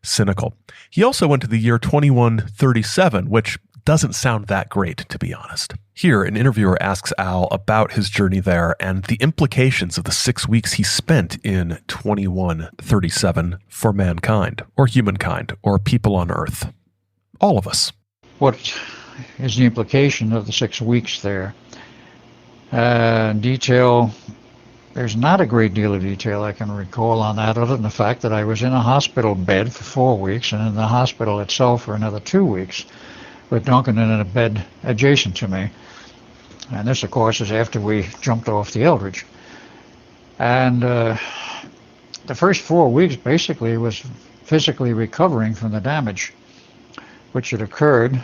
cynical. He also went to the year 2137, which doesn't sound that great, to be honest. Here, an interviewer asks Al about his journey there and the implications of the 6 weeks he spent in 2137 for mankind, or humankind, or people on Earth. All of us. What is the implication of the 6 weeks there? Detail, there's not a great deal of detail I can recall on that, other than the fact that I was in a hospital bed for 4 weeks and in the hospital itself for another 2 weeks, with Duncan in a bed adjacent to me. And this, of course, is after we jumped off the Eldridge. And the first 4 weeks basically was physically recovering from the damage which had occurred,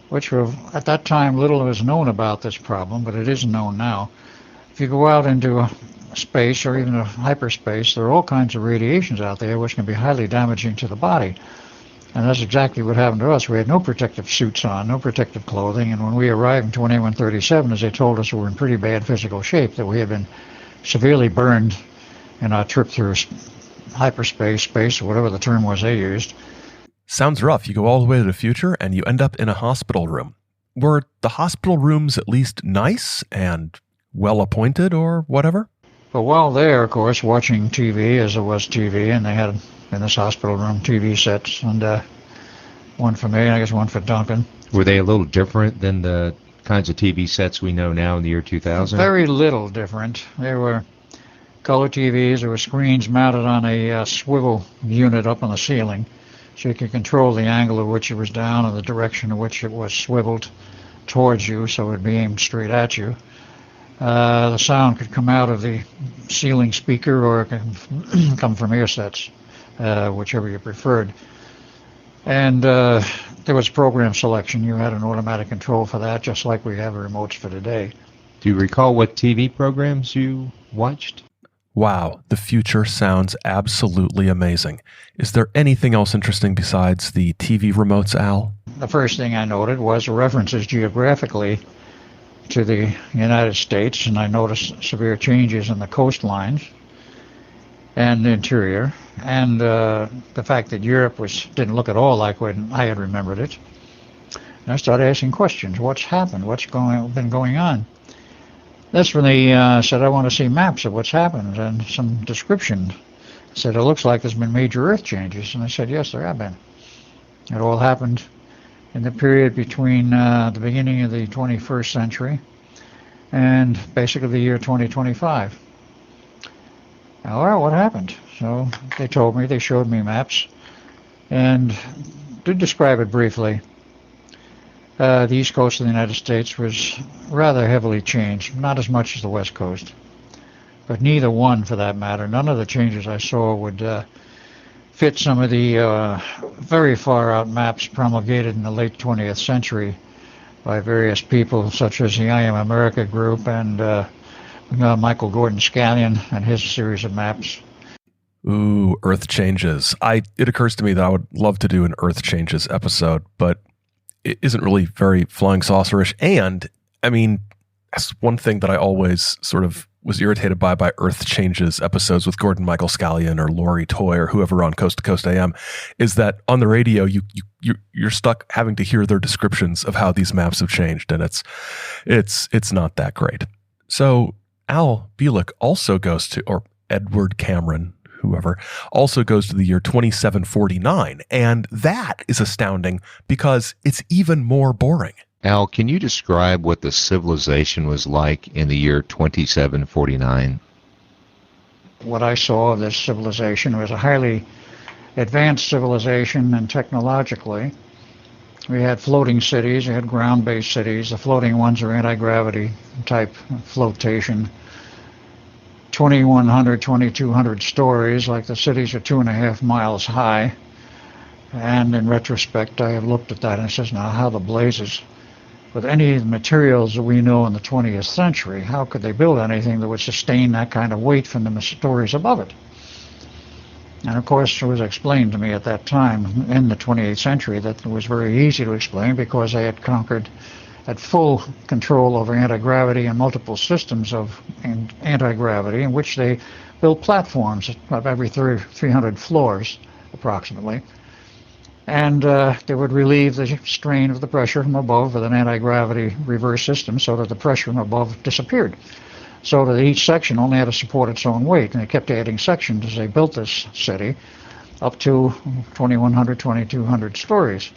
which were, at that time, little was known about this problem, but it is known now. If you go out into space or even a hyperspace, there are all kinds of radiations out there which can be highly damaging to the body. And that's exactly what happened to us. We had no protective suits on, no protective clothing, and when we arrived in 2137, as they told us, we were in pretty bad physical shape, that we had been severely burned in our trip through hyperspace, space, or whatever the term was they used. Sounds rough. You go all the way to the future and you end up in a hospital room. Were the hospital rooms at least nice and well appointed or whatever? But while there, of course, watching TV, as it was TV, and they had in this hospital room TV sets, and one for me, and I guess one for Duncan. Were they a little different than the kinds of TV sets we know now in the year 2000? Very little different. There were color TVs. There were screens mounted on a swivel unit up on the ceiling, so you could control the angle at which it was down and the direction in which it was swiveled towards you, so it would be aimed straight at you. The sound could come out of the ceiling speaker, or it could come from ear sets, whichever you preferred. And there was program selection. You had an automatic control for that, just like we have remotes for today. Do you recall what TV programs you watched? Wow, the future sounds absolutely amazing. Is there anything else interesting besides the TV remotes, Al? The first thing I noted was references geographically to the United States, and I noticed severe changes in the coastlines and the interior, and the fact that Europe didn't look at all like when I had remembered it. And I started asking questions. What's happened? What's been going on? That's when they said, I want to see maps of what's happened and some description. Said, it looks like there's been major earth changes. And I said, yes, there have been. It all happened in the period between the beginning of the 21st century and basically the year 2025. All right, what happened? So they told me, they showed me maps, and did describe it briefly. The East Coast of the United States was rather heavily changed, not as much as the West Coast, but neither one for that matter. None of the changes I saw would fit some of the very far out maps promulgated in the late 20th century by various people such as the I Am America group and Michael Gordon Scallion and his series of maps. Ooh, Earth Changes. It occurs to me that I would love to do an Earth Changes episode, but it isn't really very flying saucerish. And, I mean, that's one thing that I always sort of was irritated by Earth Changes episodes with Gordon Michael Scallion or Lori Toy or whoever on Coast to Coast AM, is that on the radio you're stuck having to hear their descriptions of how these maps have changed, and it's not that great. So Al Bielek also goes to, or Edward Cameron, whoever, also goes to the year 2749, and that is astounding because it's even more boring. Al, can you describe what the civilization was like in the year 2749? What I saw of this civilization was a highly advanced civilization and technologically. We had floating cities, we had ground-based cities. The floating ones are anti-gravity type flotation. 2,100, 2,200 stories, like the cities are 2.5 miles high. And in retrospect, I have looked at that and it says, now how the blazes, with any of the materials that we know in the 20th century, how could they build anything that would sustain that kind of weight from the stories above it? And of course, it was explained to me at that time in the 28th century that it was very easy to explain because they had had full control over anti-gravity and multiple systems of anti-gravity in which they built platforms of every 300 floors approximately. And they would relieve the strain of the pressure from above with an anti-gravity reverse system so that the pressure from above disappeared. So that each section only had to support its own weight, and they kept adding sections as they built this city up to 2,100, 2,200 stories.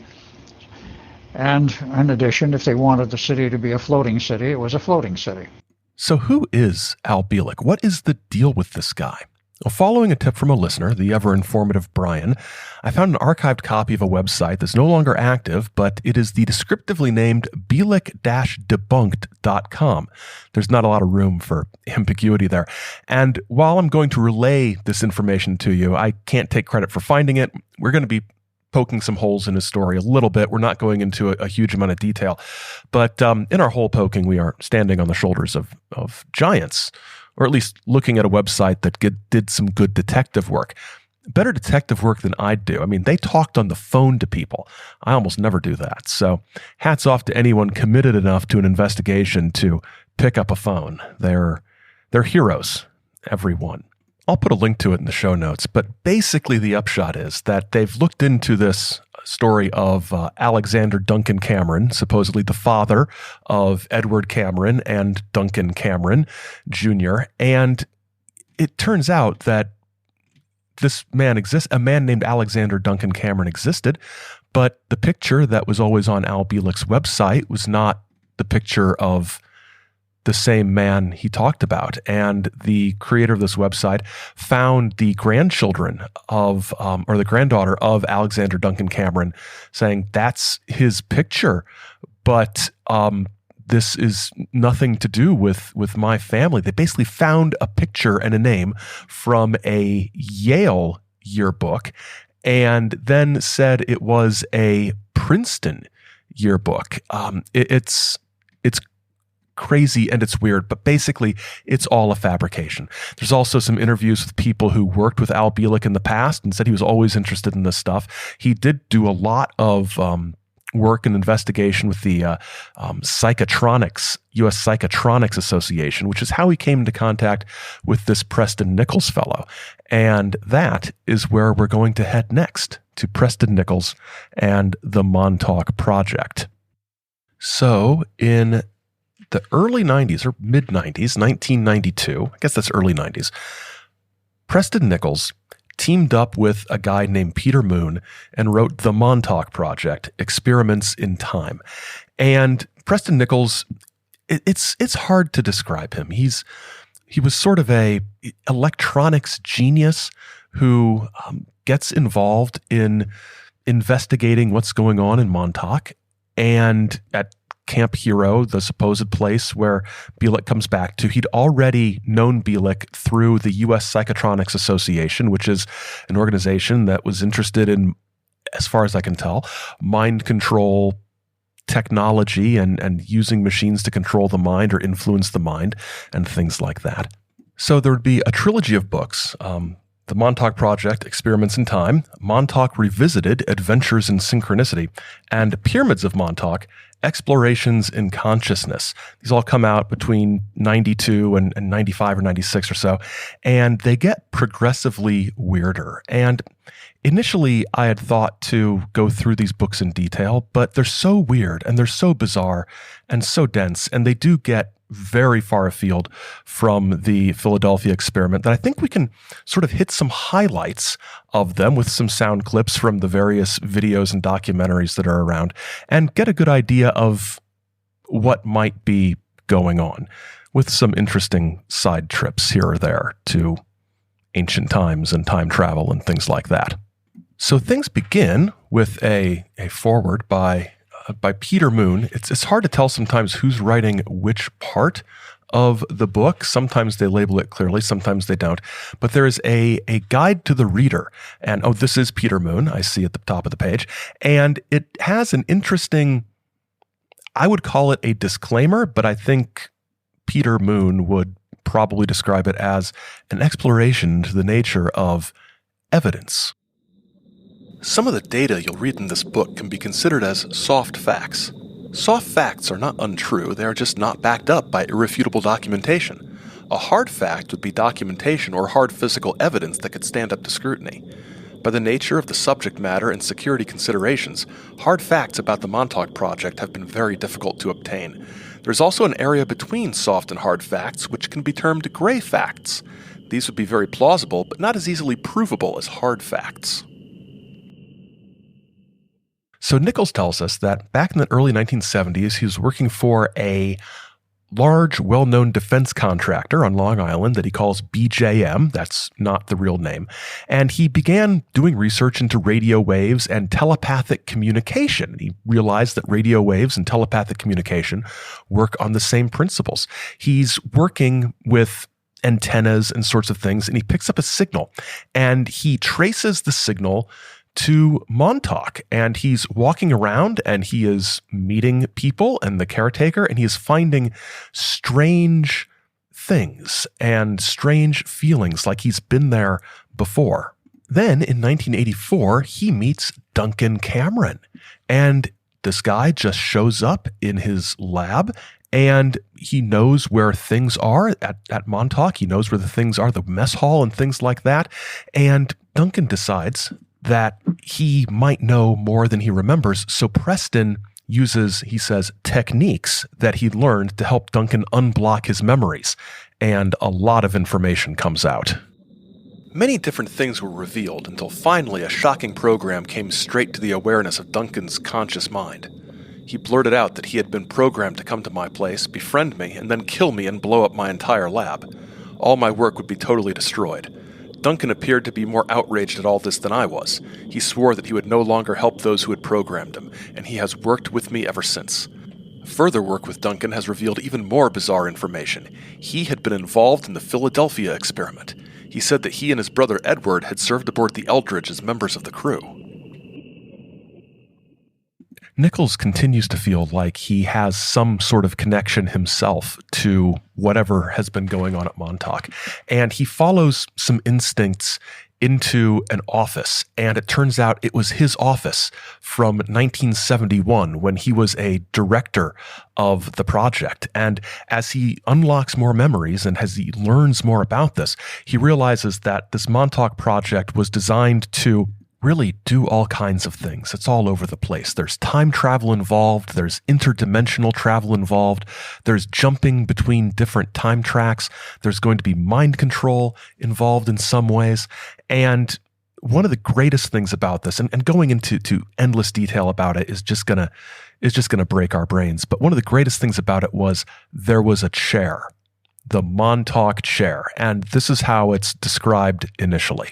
And in addition, if they wanted the city to be a floating city, it was a floating city. So who is Al Bielek? What is the deal with this guy? Well, following a tip from a listener, the ever-informative Brian, I found an archived copy of a website that's no longer active, but it is the descriptively named Bielek-debunked.com. There's not a lot of room for ambiguity there. And while I'm going to relay this information to you, I can't take credit for finding it. We're going to be poking some holes in his story a little bit. We're not going into a huge amount of detail. But in our hole poking, we are standing on the shoulders of giants, or at least looking at a website that did some good detective work. Better detective work than I'd do. I mean, they talked on the phone to people. I almost never do that. So hats off to anyone committed enough to an investigation to pick up a phone. They're heroes, everyone. I'll put a link to it in the show notes, but basically the upshot is that they've looked into this story of Alexander Duncan Cameron, supposedly the father of Edward Cameron and Duncan Cameron Jr., and it turns out that this man exists. A man named Alexander Duncan Cameron existed, but the picture that was always on Al Bielek's website was not the picture of the same man he talked about. And the creator of this website found the grandchildren of, or the granddaughter of Alexander Duncan Cameron, saying that's his picture, but this is nothing to do with my family. They basically found a picture and a name from a Yale yearbook and then said it was a Princeton yearbook. It's crazy and it's weird, but basically it's all a fabrication. There's also some interviews with people who worked with Al Bielek in the past and said he was always interested in this stuff. He did do a lot of work and investigation with the Psychotronics, U.S. Psychotronics Association, which is how he came into contact with this Preston Nichols fellow. And that is where we're going to head next, to Preston Nichols and the Montauk Project. So in the early 90s or mid 90s, 1992, I guess that's early 90s, Preston Nichols teamed up with a guy named Peter Moon and wrote The Montauk Project, Experiments in Time. And Preston Nichols, it's hard to describe him. He was sort of a electronics genius who gets involved in investigating what's going on in Montauk. and at Camp Hero, the supposed place where Bielek comes back to, he'd already known Bielek through the U.S. Psychotronics Association, which is an organization that was interested in, as far as I can tell, mind control technology and using machines to control the mind or influence the mind and things like that. So there would be a trilogy of books, the Montauk Project, Experiments in Time, Montauk Revisited, Adventures in Synchronicity, and Pyramids of Montauk, Explorations in Consciousness. These all come out between 92 and 95 or 96 or so, and they get progressively weirder. And initially, I had thought to go through these books in detail, but they're so weird and they're so bizarre and so dense, and they do get very far afield from the Philadelphia experiment that I think we can sort of hit some highlights of them with some sound clips from the various videos and documentaries that are around and get a good idea of what might be going on with some interesting side trips here or there to ancient times and time travel and things like that. So things begin with a foreword by Peter Moon. It's hard to tell sometimes who's writing which part of the book. Sometimes they label it clearly, sometimes they don't. But there is a guide to the reader. And this is Peter Moon, I see at the top of the page. And it has an interesting, I would call it a disclaimer, but I think Peter Moon would probably describe it as an exploration into the nature of evidence. Some of the data you'll read in this book can be considered as soft facts. Soft facts are not untrue, they are just not backed up by irrefutable documentation. A hard fact would be documentation or hard physical evidence that could stand up to scrutiny. By the nature of the subject matter and security considerations, hard facts about the Montauk Project have been very difficult to obtain. There's also an area between soft and hard facts, which can be termed gray facts. These would be very plausible, but not as easily provable as hard facts. So Nichols tells us that back in the early 1970s, he was working for a large, well-known defense contractor on Long Island that he calls BJM. That's not the real name. And he began doing research into radio waves and telepathic communication. He realized that radio waves and telepathic communication work on the same principles. He's working with antennas and sorts of things, and he picks up a signal, and he traces the signal to Montauk, and he's walking around and he is meeting people and the caretaker, and he is finding strange things and strange feelings like he's been there before. Then in 1984, he meets Duncan Cameron, and this guy just shows up in his lab, and he knows where things are at Montauk. He knows where the things are, the mess hall and things like that. And Duncan decides that he might know more than he remembers. So Preston uses, he says, techniques that he learned to help Duncan unblock his memories. And a lot of information comes out. Many different things were revealed until finally a shocking program came straight to the awareness of Duncan's conscious mind. He blurted out that he had been programmed to come to my place, befriend me, and then kill me and blow up my entire lab. All my work would be totally destroyed. Duncan appeared to be more outraged at all this than I was. He swore that he would no longer help those who had programmed him, and he has worked with me ever since. Further work with Duncan has revealed even more bizarre information. He had been involved in the Philadelphia experiment. He said that he and his brother Edward had served aboard the Eldridge as members of the crew. Nichols continues to feel like he has some sort of connection himself to whatever has been going on at Montauk. And he follows some instincts into an office, and it turns out it was his office from 1971 when he was a director of the project. And as he unlocks more memories and as he learns more about this, he realizes that this Montauk project was designed to really do all kinds of things. It's all over the place. There's time travel involved. There's interdimensional travel involved. There's jumping between different time tracks. There's going to be mind control involved in some ways. And one of the greatest things about this, and going into endless detail about it is just gonna break our brains. But one of the greatest things about it was there was a chair, the Montauk chair. And this is how it's described initially.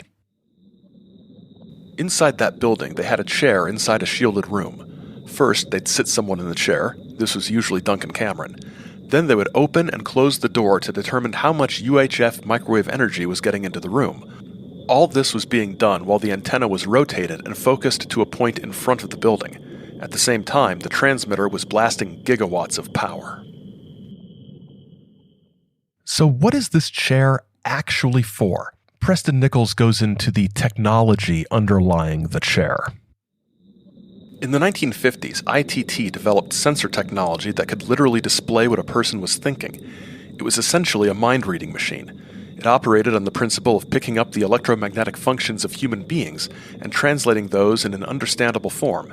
Inside that building, they had a chair inside a shielded room. First, they'd sit someone in the chair. This was usually Duncan Cameron. Then they would open and close the door to determine how much UHF microwave energy was getting into the room. All this was being done while the antenna was rotated and focused to a point in front of the building. At the same time, the transmitter was blasting gigawatts of power. So what is this chair actually for? Preston Nichols goes into the technology underlying the chair. In the 1950s, ITT developed sensor technology that could literally display what a person was thinking. It was essentially a mind-reading machine. It operated on the principle of picking up the electromagnetic functions of human beings and translating those in an understandable form.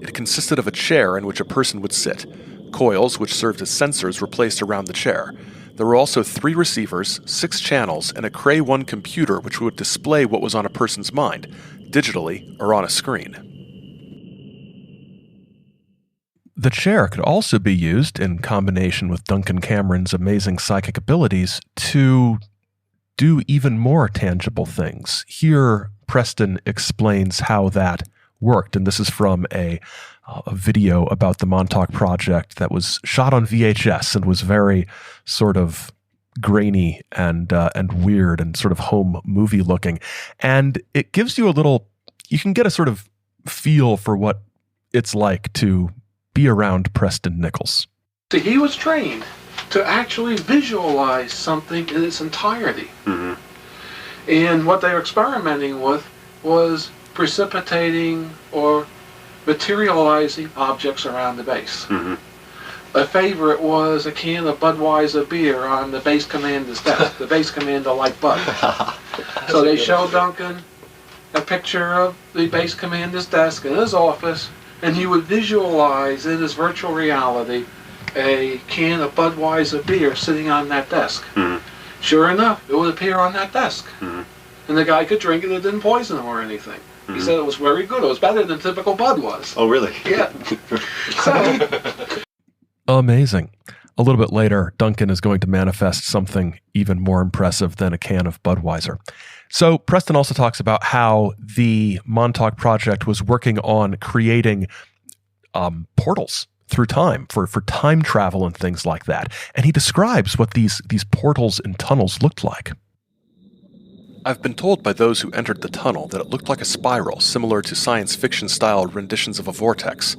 It consisted of a chair in which a person would sit. Coils, which served as sensors, were placed around the chair. There were also 3 receivers, 6 channels, and a Cray 1 computer which would display what was on a person's mind, digitally or on a screen. The chair could also be used, in combination with Duncan Cameron's amazing psychic abilities, to do even more tangible things. Here, Preston explains how that worked, and this is from a video about the Montauk project that was shot on VHS and was very sort of grainy and weird and sort of home movie looking. And it gives you you can get a sort of feel for what it's like to be around Preston Nichols. So he was trained to actually visualize something in its entirety. Mm-hmm. And what they were experimenting with was precipitating or materializing objects around the base. Mm-hmm. A favorite was a can of Budweiser beer on the base commander's desk. The base commander liked Bud. So they showed Duncan a picture of the base commander's desk in his office, and he would visualize in his virtual reality a can of Budweiser beer sitting on that desk. Mm-hmm. Sure enough, it would appear on that desk. Mm-hmm. And the guy could drink it, it didn't poison him or anything. Mm-hmm. He said it was very good. It was better than typical Bud was. Oh, really? Yeah. So, amazing. A little bit later, Duncan is going to manifest something even more impressive than a can of Budweiser. So Preston also talks about how the Montauk project was working on creating portals through time for time travel and things like that. And he describes what these portals and tunnels looked like. I've been told by those who entered the tunnel that it looked like a spiral, similar to science fiction-style renditions of a vortex.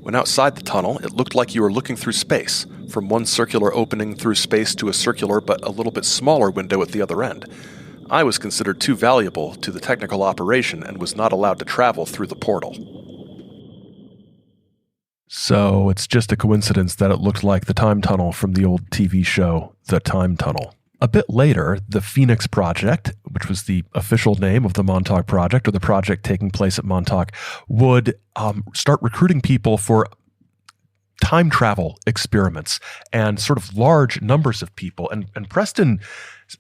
When outside the tunnel, it looked like you were looking through space, from one circular opening through space to a circular but a little bit smaller window at the other end. I was considered too valuable to the technical operation and was not allowed to travel through the portal. So it's just a coincidence that it looked like the time tunnel from the old TV show, The Time Tunnel. A bit later, the Phoenix Project, which was the official name of the Montauk Project, or the project taking place at Montauk, would start recruiting people for time travel experiments and sort of large numbers of people. And Preston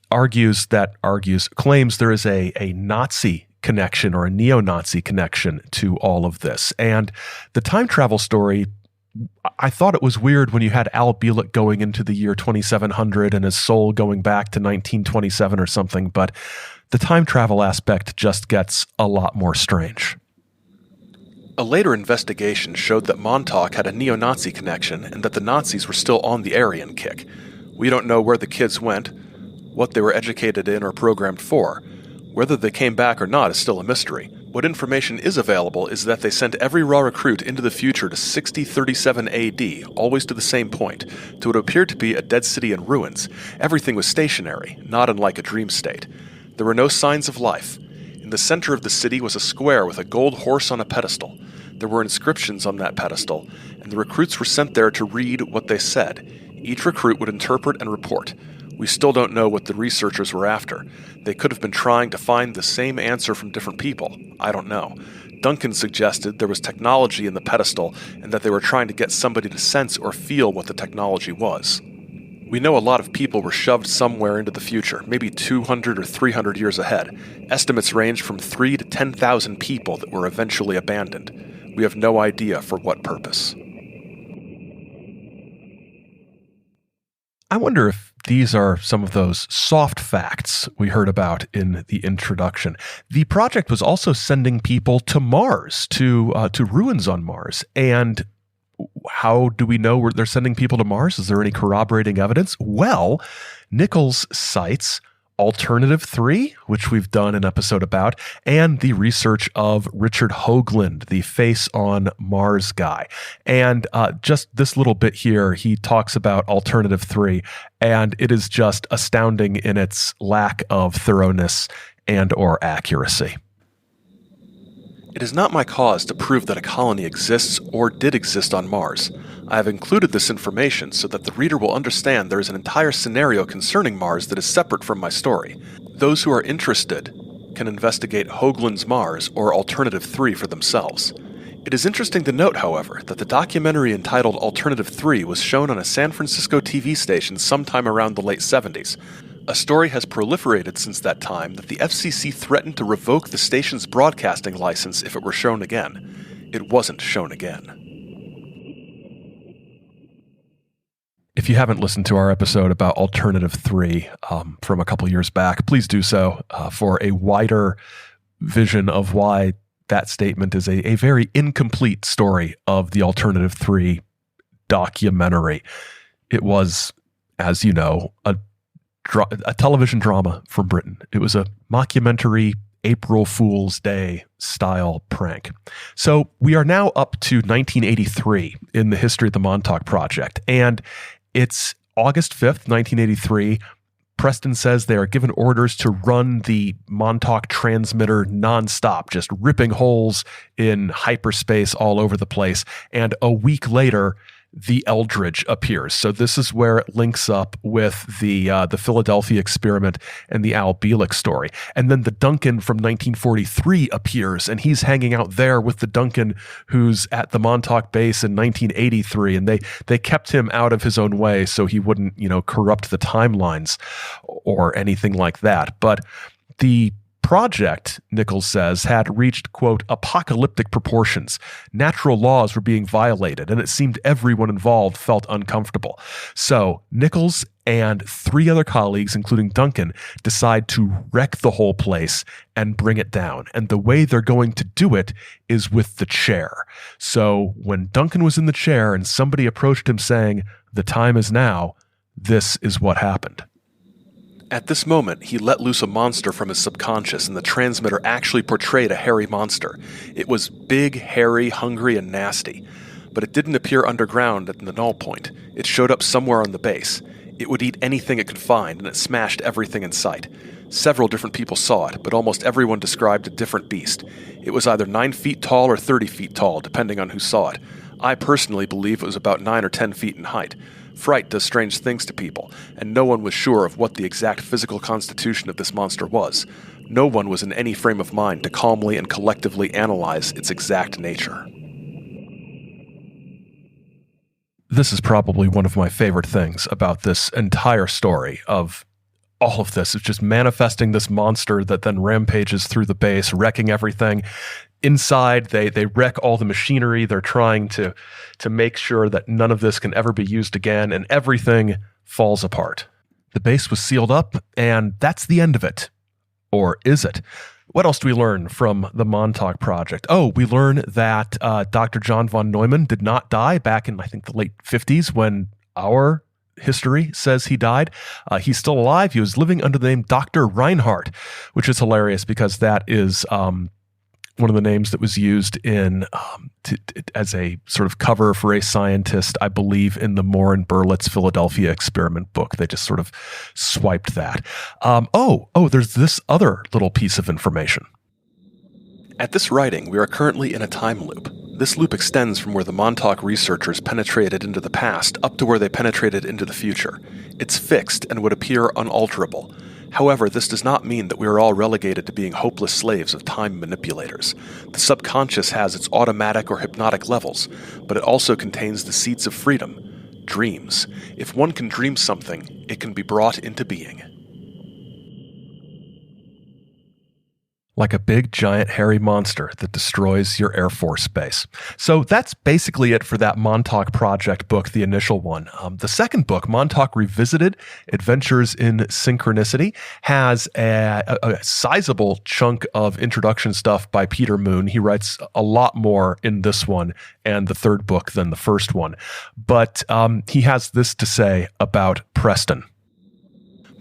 claims there is a Nazi connection or a neo-Nazi connection to all of this. And the time travel story, I thought it was weird when you had Al Bielek going into the year 2700 and his soul going back to 1927 or something, but the time travel aspect just gets a lot more strange. A later investigation showed that Montauk had a neo-Nazi connection and that the Nazis were still on the Aryan kick. We don't know where the kids went, what they were educated in or programmed for. Whether they came back or not is still a mystery. What information is available is that they sent every raw recruit into the future to 6037 AD, always to the same point, to what appeared to be a dead city in ruins. Everything was stationary, not unlike a dream state. There were no signs of life. In the center of the city was a square with a gold horse on a pedestal. There were inscriptions on that pedestal, and the recruits were sent there to read what they said. Each recruit would interpret and report. We still don't know what the researchers were after. They could have been trying to find the same answer from different people. I don't know. Duncan suggested there was technology in the pedestal and that they were trying to get somebody to sense or feel what the technology was. We know a lot of people were shoved somewhere into the future, maybe 200 or 300 years ahead. Estimates range from 3 to 10,000 people that were eventually abandoned. We have no idea for what purpose. I wonder if these are some of those soft facts we heard about in the introduction. The project was also sending people to Mars, to ruins on Mars. And how do we know they're sending people to Mars? Is there any corroborating evidence? Well, Nichols cites Alternative 3, which we've done an episode about, and the research of Richard Hoagland, the Face on Mars guy. And just this little bit here, he talks about Alternative 3, and it is just astounding in its lack of thoroughness and or accuracy. It is not my cause to prove that a colony exists or did exist on Mars. I have included this information so that the reader will understand there is an entire scenario concerning Mars that is separate from my story. Those who are interested can investigate Hoagland's Mars or Alternative 3 for themselves. It is interesting to note, however, that the documentary entitled Alternative 3 was shown on a San Francisco TV station sometime around the late 70s. A story has proliferated since that time that the FCC threatened to revoke the station's broadcasting license if it were shown again. It wasn't shown again. If you haven't listened to our episode about Alternative 3 from a couple years back, please do so for a wider vision of why that statement is a very incomplete story of the Alternative 3 documentary. It was, as you know, a television drama from Britain. It was a mockumentary April Fool's Day style prank. So we are now up to 1983 in the history of the Montauk Project, and it's August 5th, 1983. Preston says they are given orders to run the Montauk transmitter nonstop, just ripping holes in hyperspace all over the place. And a week later, the Eldridge appears. So this is where it links up with the Philadelphia experiment and the Al Bielek story. And then the Duncan from 1943 appears, and he's hanging out there with the Duncan who's at the Montauk base in 1983. And they kept him out of his own way so he wouldn't, corrupt the timelines or anything like that. But the project, Nichols says, had reached, quote, apocalyptic proportions. Natural laws were being violated, and it seemed everyone involved felt uncomfortable. So Nichols and 3 other colleagues, including Duncan, decide to wreck the whole place and bring it down. And the way they're going to do it is with the chair. So when Duncan was in the chair and somebody approached him saying, "The time is now," this is what happened. At this moment, he let loose a monster from his subconscious, and the transmitter actually portrayed a hairy monster. It was big, hairy, hungry, and nasty. But it didn't appear underground at the null point. It showed up somewhere on the base. It would eat anything it could find, and it smashed everything in sight. Several different people saw it, but almost everyone described a different beast. It was either 9 feet tall or 30 feet tall, depending on who saw it. I personally believe it was about 9 or 10 feet in height. Fright does strange things to people, and no one was sure of what the exact physical constitution of this monster was. No one was in any frame of mind to calmly and collectively analyze its exact nature. This is probably one of my favorite things about this entire story of all of this. It's just manifesting this monster that then rampages through the base, wrecking everything. Inside, they wreck all the machinery. They're trying to make sure that none of this can ever be used again, and everything falls apart. The base was sealed up, and that's the end of it. Or is it? What else do we learn from the Montauk Project? Oh, we learn that Dr. John von Neumann did not die back in, I think, the late 50s when our history says he died. He's still alive. He was living under the name Dr. Reinhardt, which is hilarious because that is one of the names that was used in as a sort of cover for a scientist, I believe, in the Moore and Berlitz Philadelphia experiment book. They just sort of swiped that. There's this other little piece of information. At this writing, we are currently in a time loop. This loop extends from where the Montauk researchers penetrated into the past up to where they penetrated into the future. It's fixed and would appear unalterable. However, this does not mean that we are all relegated to being hopeless slaves of time manipulators. The subconscious has its automatic or hypnotic levels, but it also contains the seeds of freedom, dreams. If one can dream something, it can be brought into being. Like a big, giant, hairy monster that destroys your Air Force base. So that's basically it for that Montauk Project book, the initial one. The second book, Montauk Revisited, Adventures in Synchronicity, has a sizable chunk of introduction stuff by Peter Moon. He writes a lot more in this one and the third book than the first one. But he has this to say about Preston.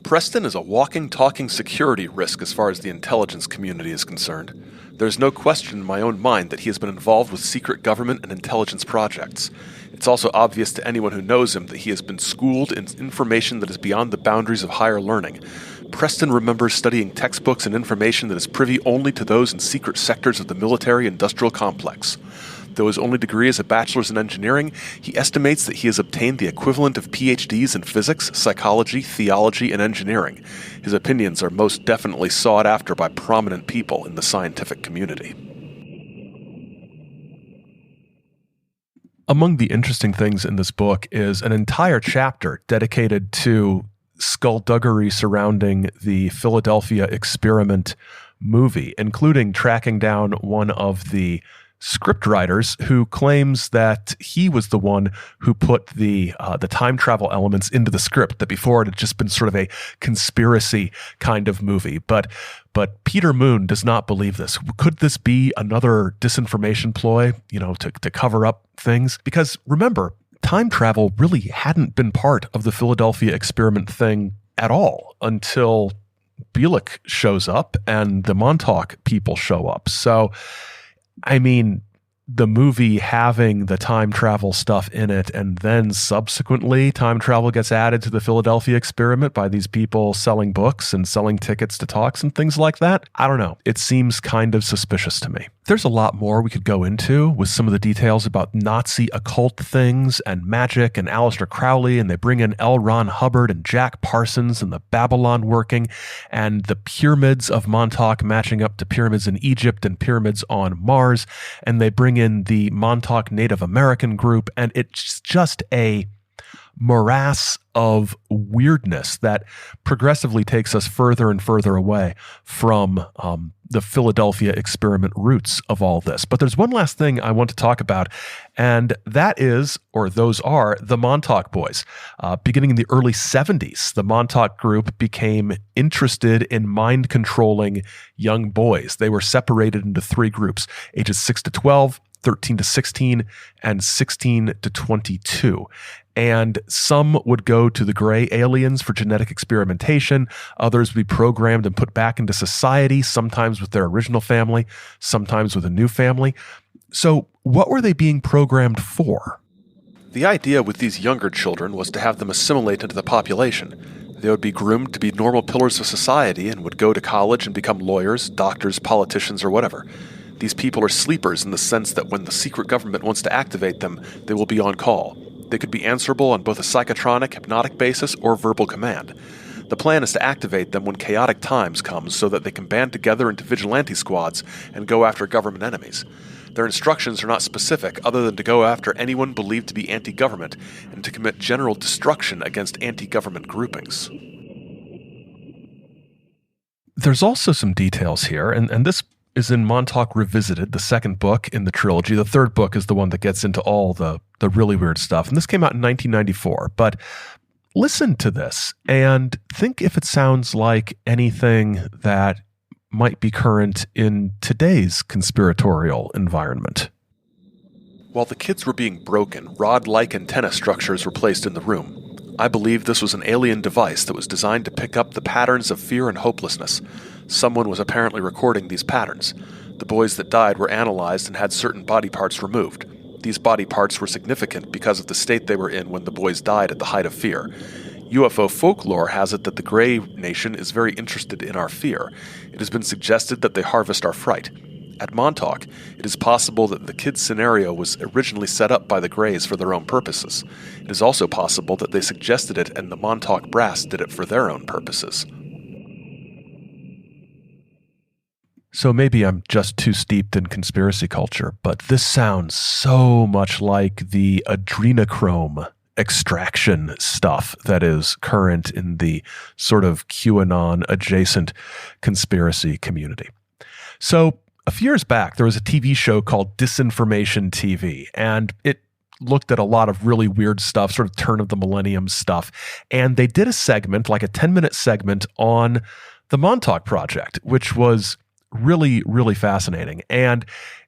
Preston is a walking, talking security risk as far as the intelligence community is concerned. There's no question in my own mind that he has been involved with secret government and intelligence projects. It's also obvious to anyone who knows him that he has been schooled in information that is beyond the boundaries of higher learning. Preston remembers studying textbooks and information that is privy only to those in secret sectors of the military-industrial complex. Though his only degree is a bachelor's in engineering, he estimates that he has obtained the equivalent of PhDs in physics, psychology, theology, and engineering. His opinions are most definitely sought after by prominent people in the scientific community. Among the interesting things in this book is an entire chapter dedicated to skullduggery surrounding the Philadelphia Experiment movie, including tracking down one of the scriptwriters who claims that he was the one who put the time travel elements into the script, that before it had just been sort of a conspiracy kind of movie. But Peter Moon does not believe this. Could this be another disinformation ploy, to cover up things? Because remember, time travel really hadn't been part of the Philadelphia Experiment thing at all until Bielek shows up and the Montauk people show up. So I mean, the movie having the time travel stuff in it, and then subsequently time travel gets added to the Philadelphia Experiment by these people selling books and selling tickets to talks and things like that. I don't know. It seems kind of suspicious to me. There's a lot more we could go into with some of the details about Nazi occult things and magic and Aleister Crowley, and they bring in L. Ron Hubbard and Jack Parsons and the Babylon working and the pyramids of Montauk matching up to pyramids in Egypt and pyramids on Mars, and they bring in the Montauk Native American group, and it's just a morass of weirdness that progressively takes us further and further away from the Philadelphia Experiment roots of all this. But there's one last thing I want to talk about, and that is, or those are, the Montauk boys. Beginning in the early 70s, the Montauk group became interested in mind-controlling young boys. They were separated into three groups, ages 6 to 12, 13 to 16, and 16 to 22. And some would go to the gray aliens for genetic experimentation. Others would be programmed and put back into society, sometimes with their original family, sometimes with a new family. So what were they being programmed for? The idea with these younger children was to have them assimilate into the population. They would be groomed to be normal pillars of society and would go to college and become lawyers, doctors, politicians, or whatever. These people are sleepers in the sense that when the secret government wants to activate them, they will be on call. They could be answerable on both a psychotronic, hypnotic basis or verbal command. The plan is to activate them when chaotic times come so that they can band together into vigilante squads and go after government enemies. Their instructions are not specific other than to go after anyone believed to be anti-government and to commit general destruction against anti-government groupings. There's also some details here, and this is in Montauk Revisited, the second book in the trilogy. The third book is the one that gets into all the really weird stuff. And this came out in 1994. But listen to this and think if it sounds like anything that might be current in today's conspiratorial environment. While the kids were being broken, rod-like antenna structures were placed in the room. I believe this was an alien device that was designed to pick up the patterns of fear and hopelessness. Someone was apparently recording these patterns. The boys that died were analyzed and had certain body parts removed. These body parts were significant because of the state they were in when the boys died at the height of fear. UFO folklore has it that the Gray Nation is very interested in our fear. It has been suggested that they harvest our fright. At Montauk, it is possible that the kids' scenario was originally set up by the Greys for their own purposes. It is also possible that they suggested it and the Montauk brass did it for their own purposes. So maybe I'm just too steeped in conspiracy culture, but this sounds so much like the adrenochrome extraction stuff that is current in the sort of QAnon adjacent conspiracy community. So a few years back, there was a TV show called Disinformation TV, and it looked at a lot of really weird stuff, sort of turn of the millennium stuff. And they did a segment, like a 10-minute segment on the Montauk Project, which was really, really fascinating. And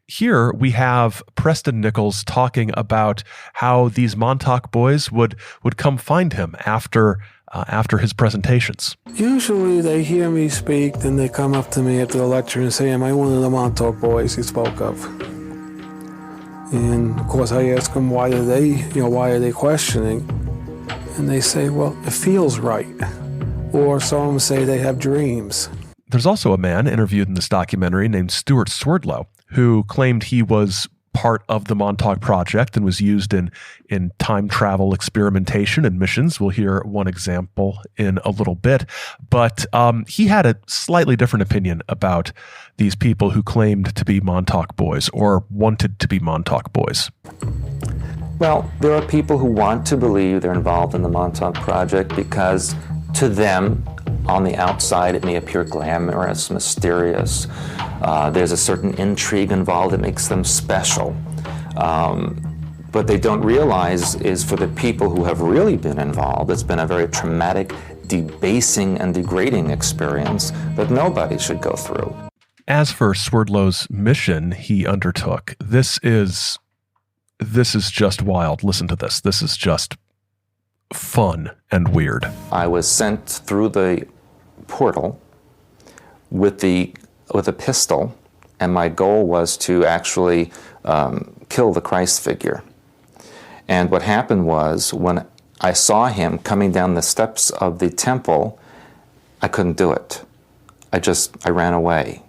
here we have Preston Nichols talking about how these Montauk boys would come find him after his presentations. Usually they hear me speak, then they come up to me after the lecture and say, am I one of the Montauk boys he spoke of? And of course I ask them, why are they questioning? And they say, well, it feels right. Or some say they have dreams. There's also a man interviewed in this documentary named Stuart Swerdlow, who claimed he was part of the Montauk Project and was used in time travel experimentation and missions. We'll hear one example in a little bit. But he had a slightly different opinion about these people who claimed to be Montauk boys or wanted to be Montauk boys. Well, there are people who want to believe they're involved in the Montauk Project because to them, on the outside, it may appear glamorous, mysterious. There's a certain intrigue involved that makes them special. What they don't realize is for the people who have really been involved, it's been a very traumatic, debasing, and degrading experience that nobody should go through. As for Swerdlow's mission he undertook, this is just wild. Listen to this. This is just fun and weird. I was sent through the portal with a pistol, and my goal was to actually kill the Christ figure. And what happened was, when I saw him coming down the steps of the temple, I couldn't do it. I ran away.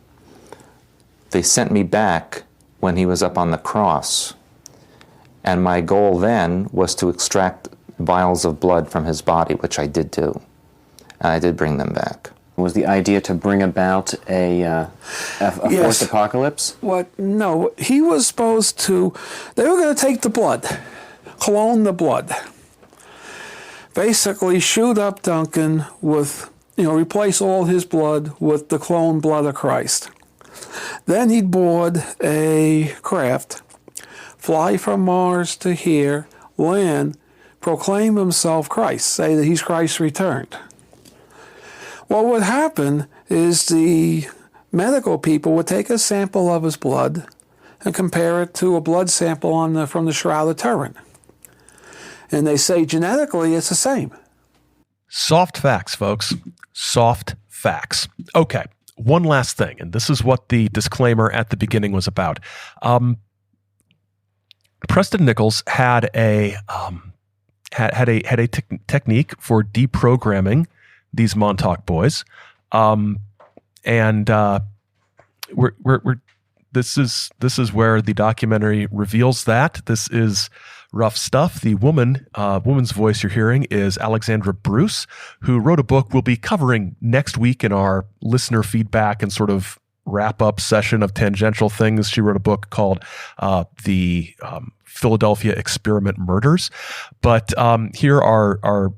They sent me back when he was up on the cross. And my goal then was to extract vials of blood from his body, which I did do. And I did bring them back. Was the idea to bring about a forced apocalypse? What? No, he was supposed to, they were going to take the blood, clone the blood. Basically shoot up Duncan with, replace all his blood with the clone blood of Christ. Then he'd board a craft, fly from Mars to here, land, proclaim himself Christ, say that he's Christ returned. Well, what would happen is the medical people would take a sample of his blood and compare it to a blood sample from the Shroud of Turin. And they say genetically it's the same. Soft facts, folks. Soft facts. Okay, one last thing, and this is what the disclaimer at the beginning was about. Preston Nichols had a technique for deprogramming these Montauk boys, and this is where the documentary reveals that. This is rough stuff. The woman's voice you're hearing is Alexandra Bruce, who wrote a book we'll be covering next week in our listener feedback and sort of wrap-up session of tangential things. She wrote a book called The Philadelphia Experiment Murders. But here are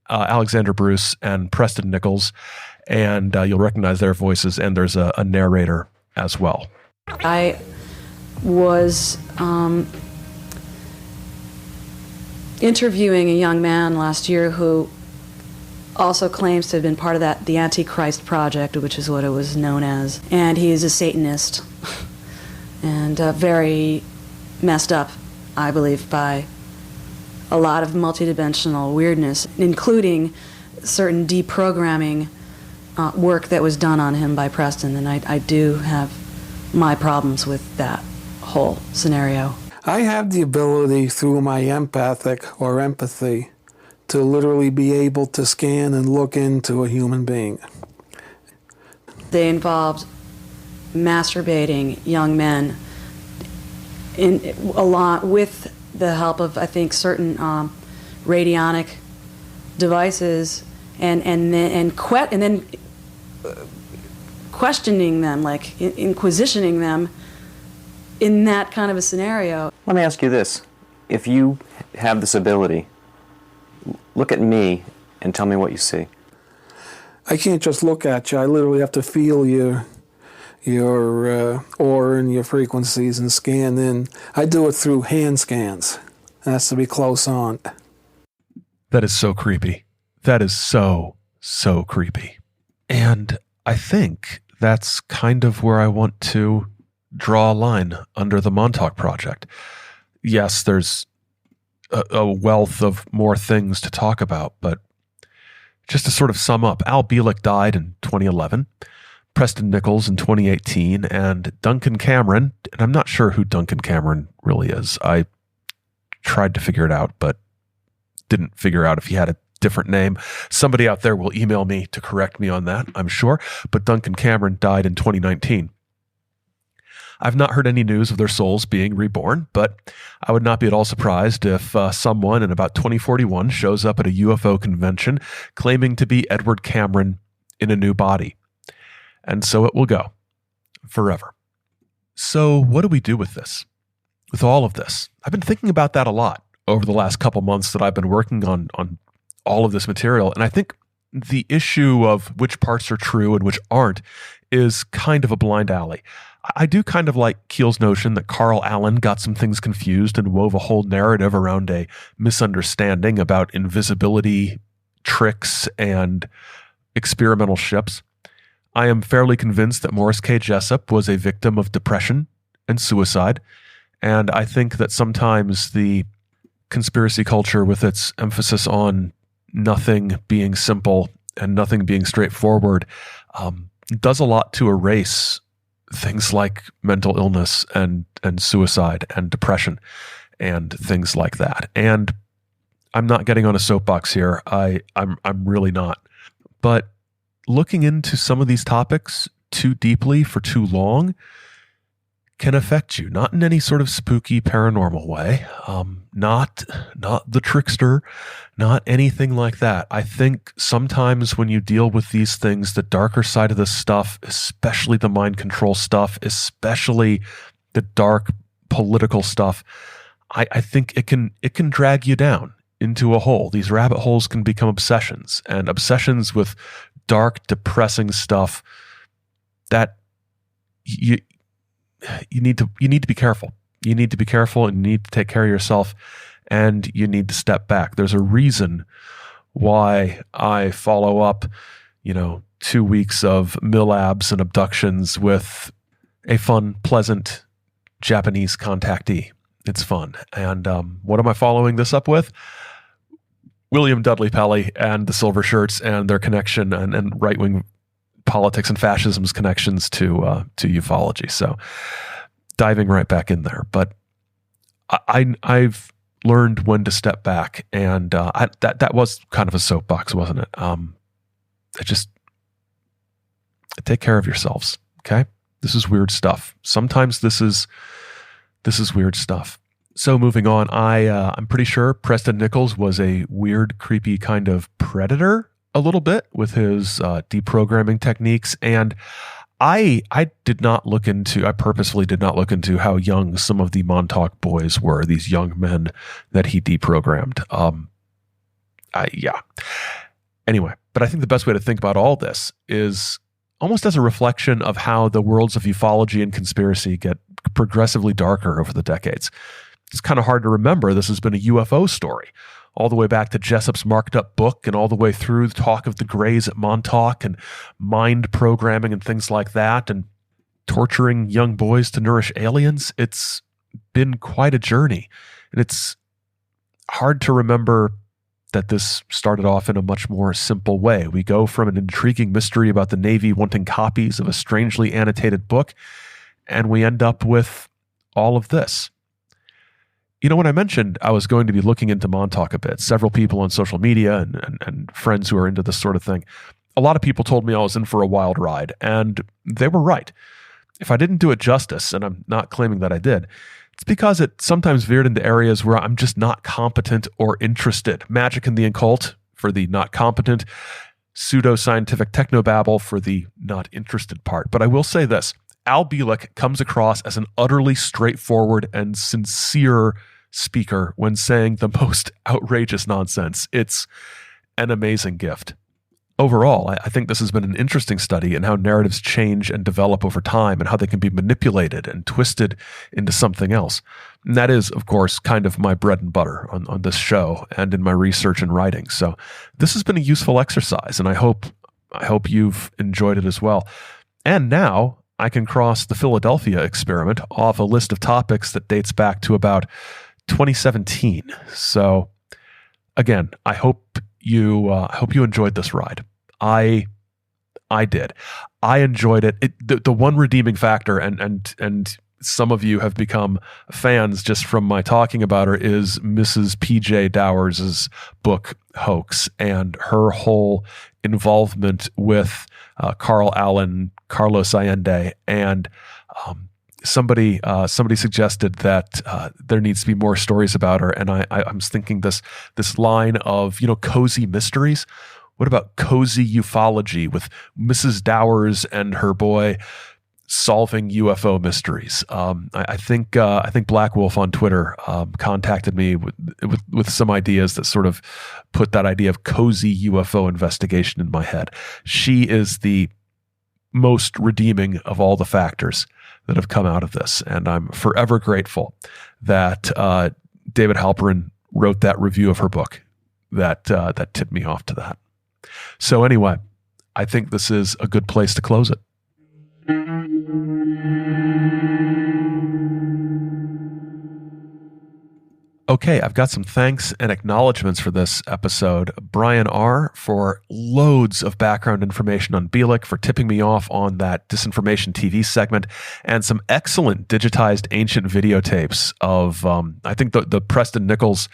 Alexander Bruce and Preston Nichols, and you'll recognize their voices, and there's a narrator as well. I was interviewing a young man last year who also claims to have been part of the Antichrist Project, which is what it was known as, and he is a Satanist and very messed up, I believe, by a lot of multidimensional weirdness, including certain deprogramming work that was done on him by Preston, and I do have my problems with that whole scenario. I have the ability through my empathic or empathy to literally be able to scan and look into a human being. They involved masturbating young men a lot with the help of, I think, certain radionic devices, and then questioning them, like inquisitioning them in that kind of a scenario. Let me ask you this. If you have this ability, look at me and tell me what you see. I can't just look at you. I literally have to feel your your aura and your frequencies and scan in. I do it through hand scans. That's to be close on. That is so creepy. That is so creepy. And I think that's kind of where I want to draw a line under the Montauk Project. Yes, there's a wealth of more things to talk about, but just to sort of sum up, Al Bielek died in 2011, Preston Nichols in 2018, and Duncan Cameron, and I'm not sure who Duncan Cameron really is. I tried to figure it out, but didn't figure out if he had a different name. Somebody out there will email me to correct me on that, I'm sure, but Duncan Cameron died in 2019. I've not heard any news of their souls being reborn, but I would not be at all surprised if someone in about 2041 shows up at a UFO convention claiming to be Edward Cameron in a new body. And so it will go forever. So what do we do with this? With all of this? I've been thinking about that a lot over the last couple months that I've been working on all of this material. And I think the issue of which parts are true and which aren't is kind of a blind alley. I do kind of like Keel's notion that Carl Allen got some things confused and wove a whole narrative around a misunderstanding about invisibility tricks and experimental ships. I am fairly convinced that Morris K. Jessup was a victim of depression and suicide, and I think that sometimes the conspiracy culture, with its emphasis on nothing being simple and nothing being straightforward, does a lot to erase things like mental illness and suicide and depression and things like that. And I'm not getting on a soapbox here. I'm really not. But looking into some of these topics too deeply for too long can affect you, not in any sort of spooky paranormal way, not the trickster, not anything like that. I think sometimes when you deal with these things, the darker side of this stuff, especially the mind control stuff, especially the dark political stuff, I think it can drag you down into a hole. These rabbit holes can become obsessions, and obsessions with dark, depressing stuff that you need to be careful. You need to be careful, and you need to take care of yourself, and you need to step back. There's a reason why I follow up, 2 weeks of millabs and abductions with a fun, pleasant Japanese contactee. It's fun. And what am I following this up with? William Dudley Pelley and the Silver Shirts and their connection and right-wing politics and fascism's connections to ufology. So diving right back in there. But I've learned when to step back, and that was kind of a soapbox, wasn't it? Take care of yourselves, okay? This is weird stuff. Sometimes this is weird stuff. So moving on, I'm pretty sure Preston Nichols was a weird, creepy kind of predator a little bit with his deprogramming techniques. And I purposefully did not look into how young some of the Montauk boys were, these young men that he deprogrammed. Anyway, but I think the best way to think about all this is almost as a reflection of how the worlds of ufology and conspiracy get progressively darker over the decades. It's kind of hard to remember this has been a UFO story, all the way back to Jessup's marked up book and all the way through the talk of the Greys at Montauk and mind programming and things like that and torturing young boys to nourish aliens. It's been quite a journey, and it's hard to remember that this started off in a much more simple way. We go from an intriguing mystery about the Navy wanting copies of a strangely annotated book, and we end up with all of this. When I mentioned I was going to be looking into Montauk a bit, several people on social media and friends who are into this sort of thing, a lot of people told me I was in for a wild ride, and they were right. If I didn't do it justice, and I'm not claiming that I did, it's because it sometimes veered into areas where I'm just not competent or interested. Magic and the occult for the not competent, pseudo-scientific technobabble for the not interested part. But I will say this. Al Bielek comes across as an utterly straightforward and sincere speaker when saying the most outrageous nonsense. It's an amazing gift. overall, I think this has been an interesting study in how narratives change and develop over time and how they can be manipulated and twisted into something else. And that is, of course, kind of my bread and butter on this show and in my research and writing. So this has been a useful exercise, and I hope you've enjoyed it as well. And now I can cross the Philadelphia experiment off a list of topics that dates back to about 2017. So again, I hope you enjoyed this ride. I did. I enjoyed it. The one redeeming factor, and some of you have become fans just from my talking about her, is Mrs. P.J. Dowers' book Hoax and her whole involvement with Carl Allen, Carlos Allende, and somebody suggested that there needs to be more stories about her, and I was thinking this line of cozy mysteries. What about cozy ufology with Mrs. Dowers and her boy solving UFO mysteries? I think Black Wolf on Twitter contacted me with some ideas that sort of put that idea of cozy UFO investigation in my head. She is the most redeeming of all the factors that have come out of this, and I'm forever grateful that David Halperin wrote that review of her book that tipped me off to that. So anyway, I think this is a good place to close it. Okay, I've got some thanks and acknowledgments for this episode. Brian R. for loads of background information on Bielek, for tipping me off on that Disinformation TV segment, and some excellent digitized ancient videotapes of, I think the Preston Nichols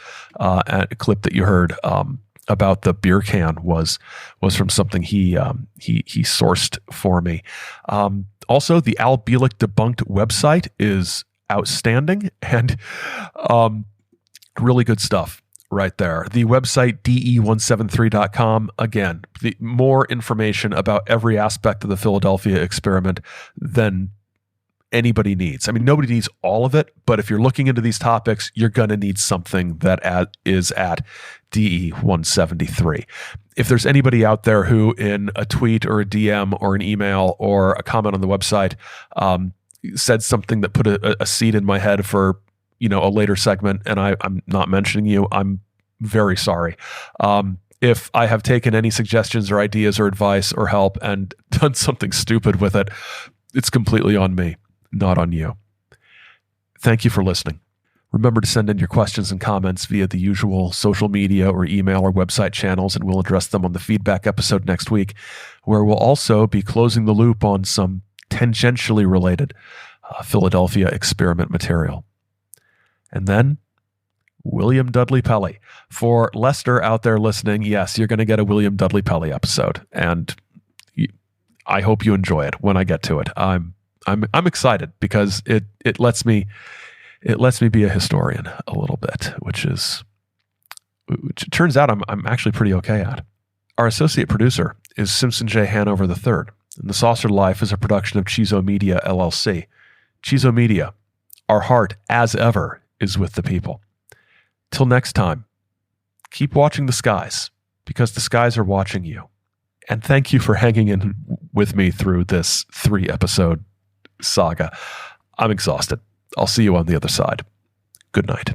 clip that you heard about the beer can was from something he sourced for me. Also, the Al Bielek Debunked website is outstanding and really good stuff right there. The website de173.com, again, more information about every aspect of the Philadelphia experiment than anybody needs. I mean, nobody needs all of it, but if you're looking into these topics, you're going to need something that is at DE173. If there's anybody out there who in a tweet or a DM or an email or a comment on the website said something that put a seed in my head for a later segment, and I'm not mentioning you, I'm very sorry. If I have taken any suggestions or ideas or advice or help and done something stupid with it, it's completely on me, not on you. Thank you for listening. Remember to send in your questions and comments via the usual social media or email or website channels, and we'll address them on the feedback episode next week, where we'll also be closing the loop on some tangentially related Philadelphia experiment material. And then William Dudley Pelley. For Lester out there listening, yes, you're going to get a William Dudley Pelley episode, and I hope you enjoy it when I get to it. I'm excited because it lets me be a historian a little bit, which it turns out I'm actually pretty okay at. Our associate producer is Simpson J. Hanover III, and The Saucer Life is a production of Chizo Media LLC. Chizo Media, our heart, as ever, is with the people. Till next time, keep watching the skies, because the skies are watching you. And thank you for hanging in with me through this 3-episode saga. I'm exhausted. I'll see you on the other side. Good night.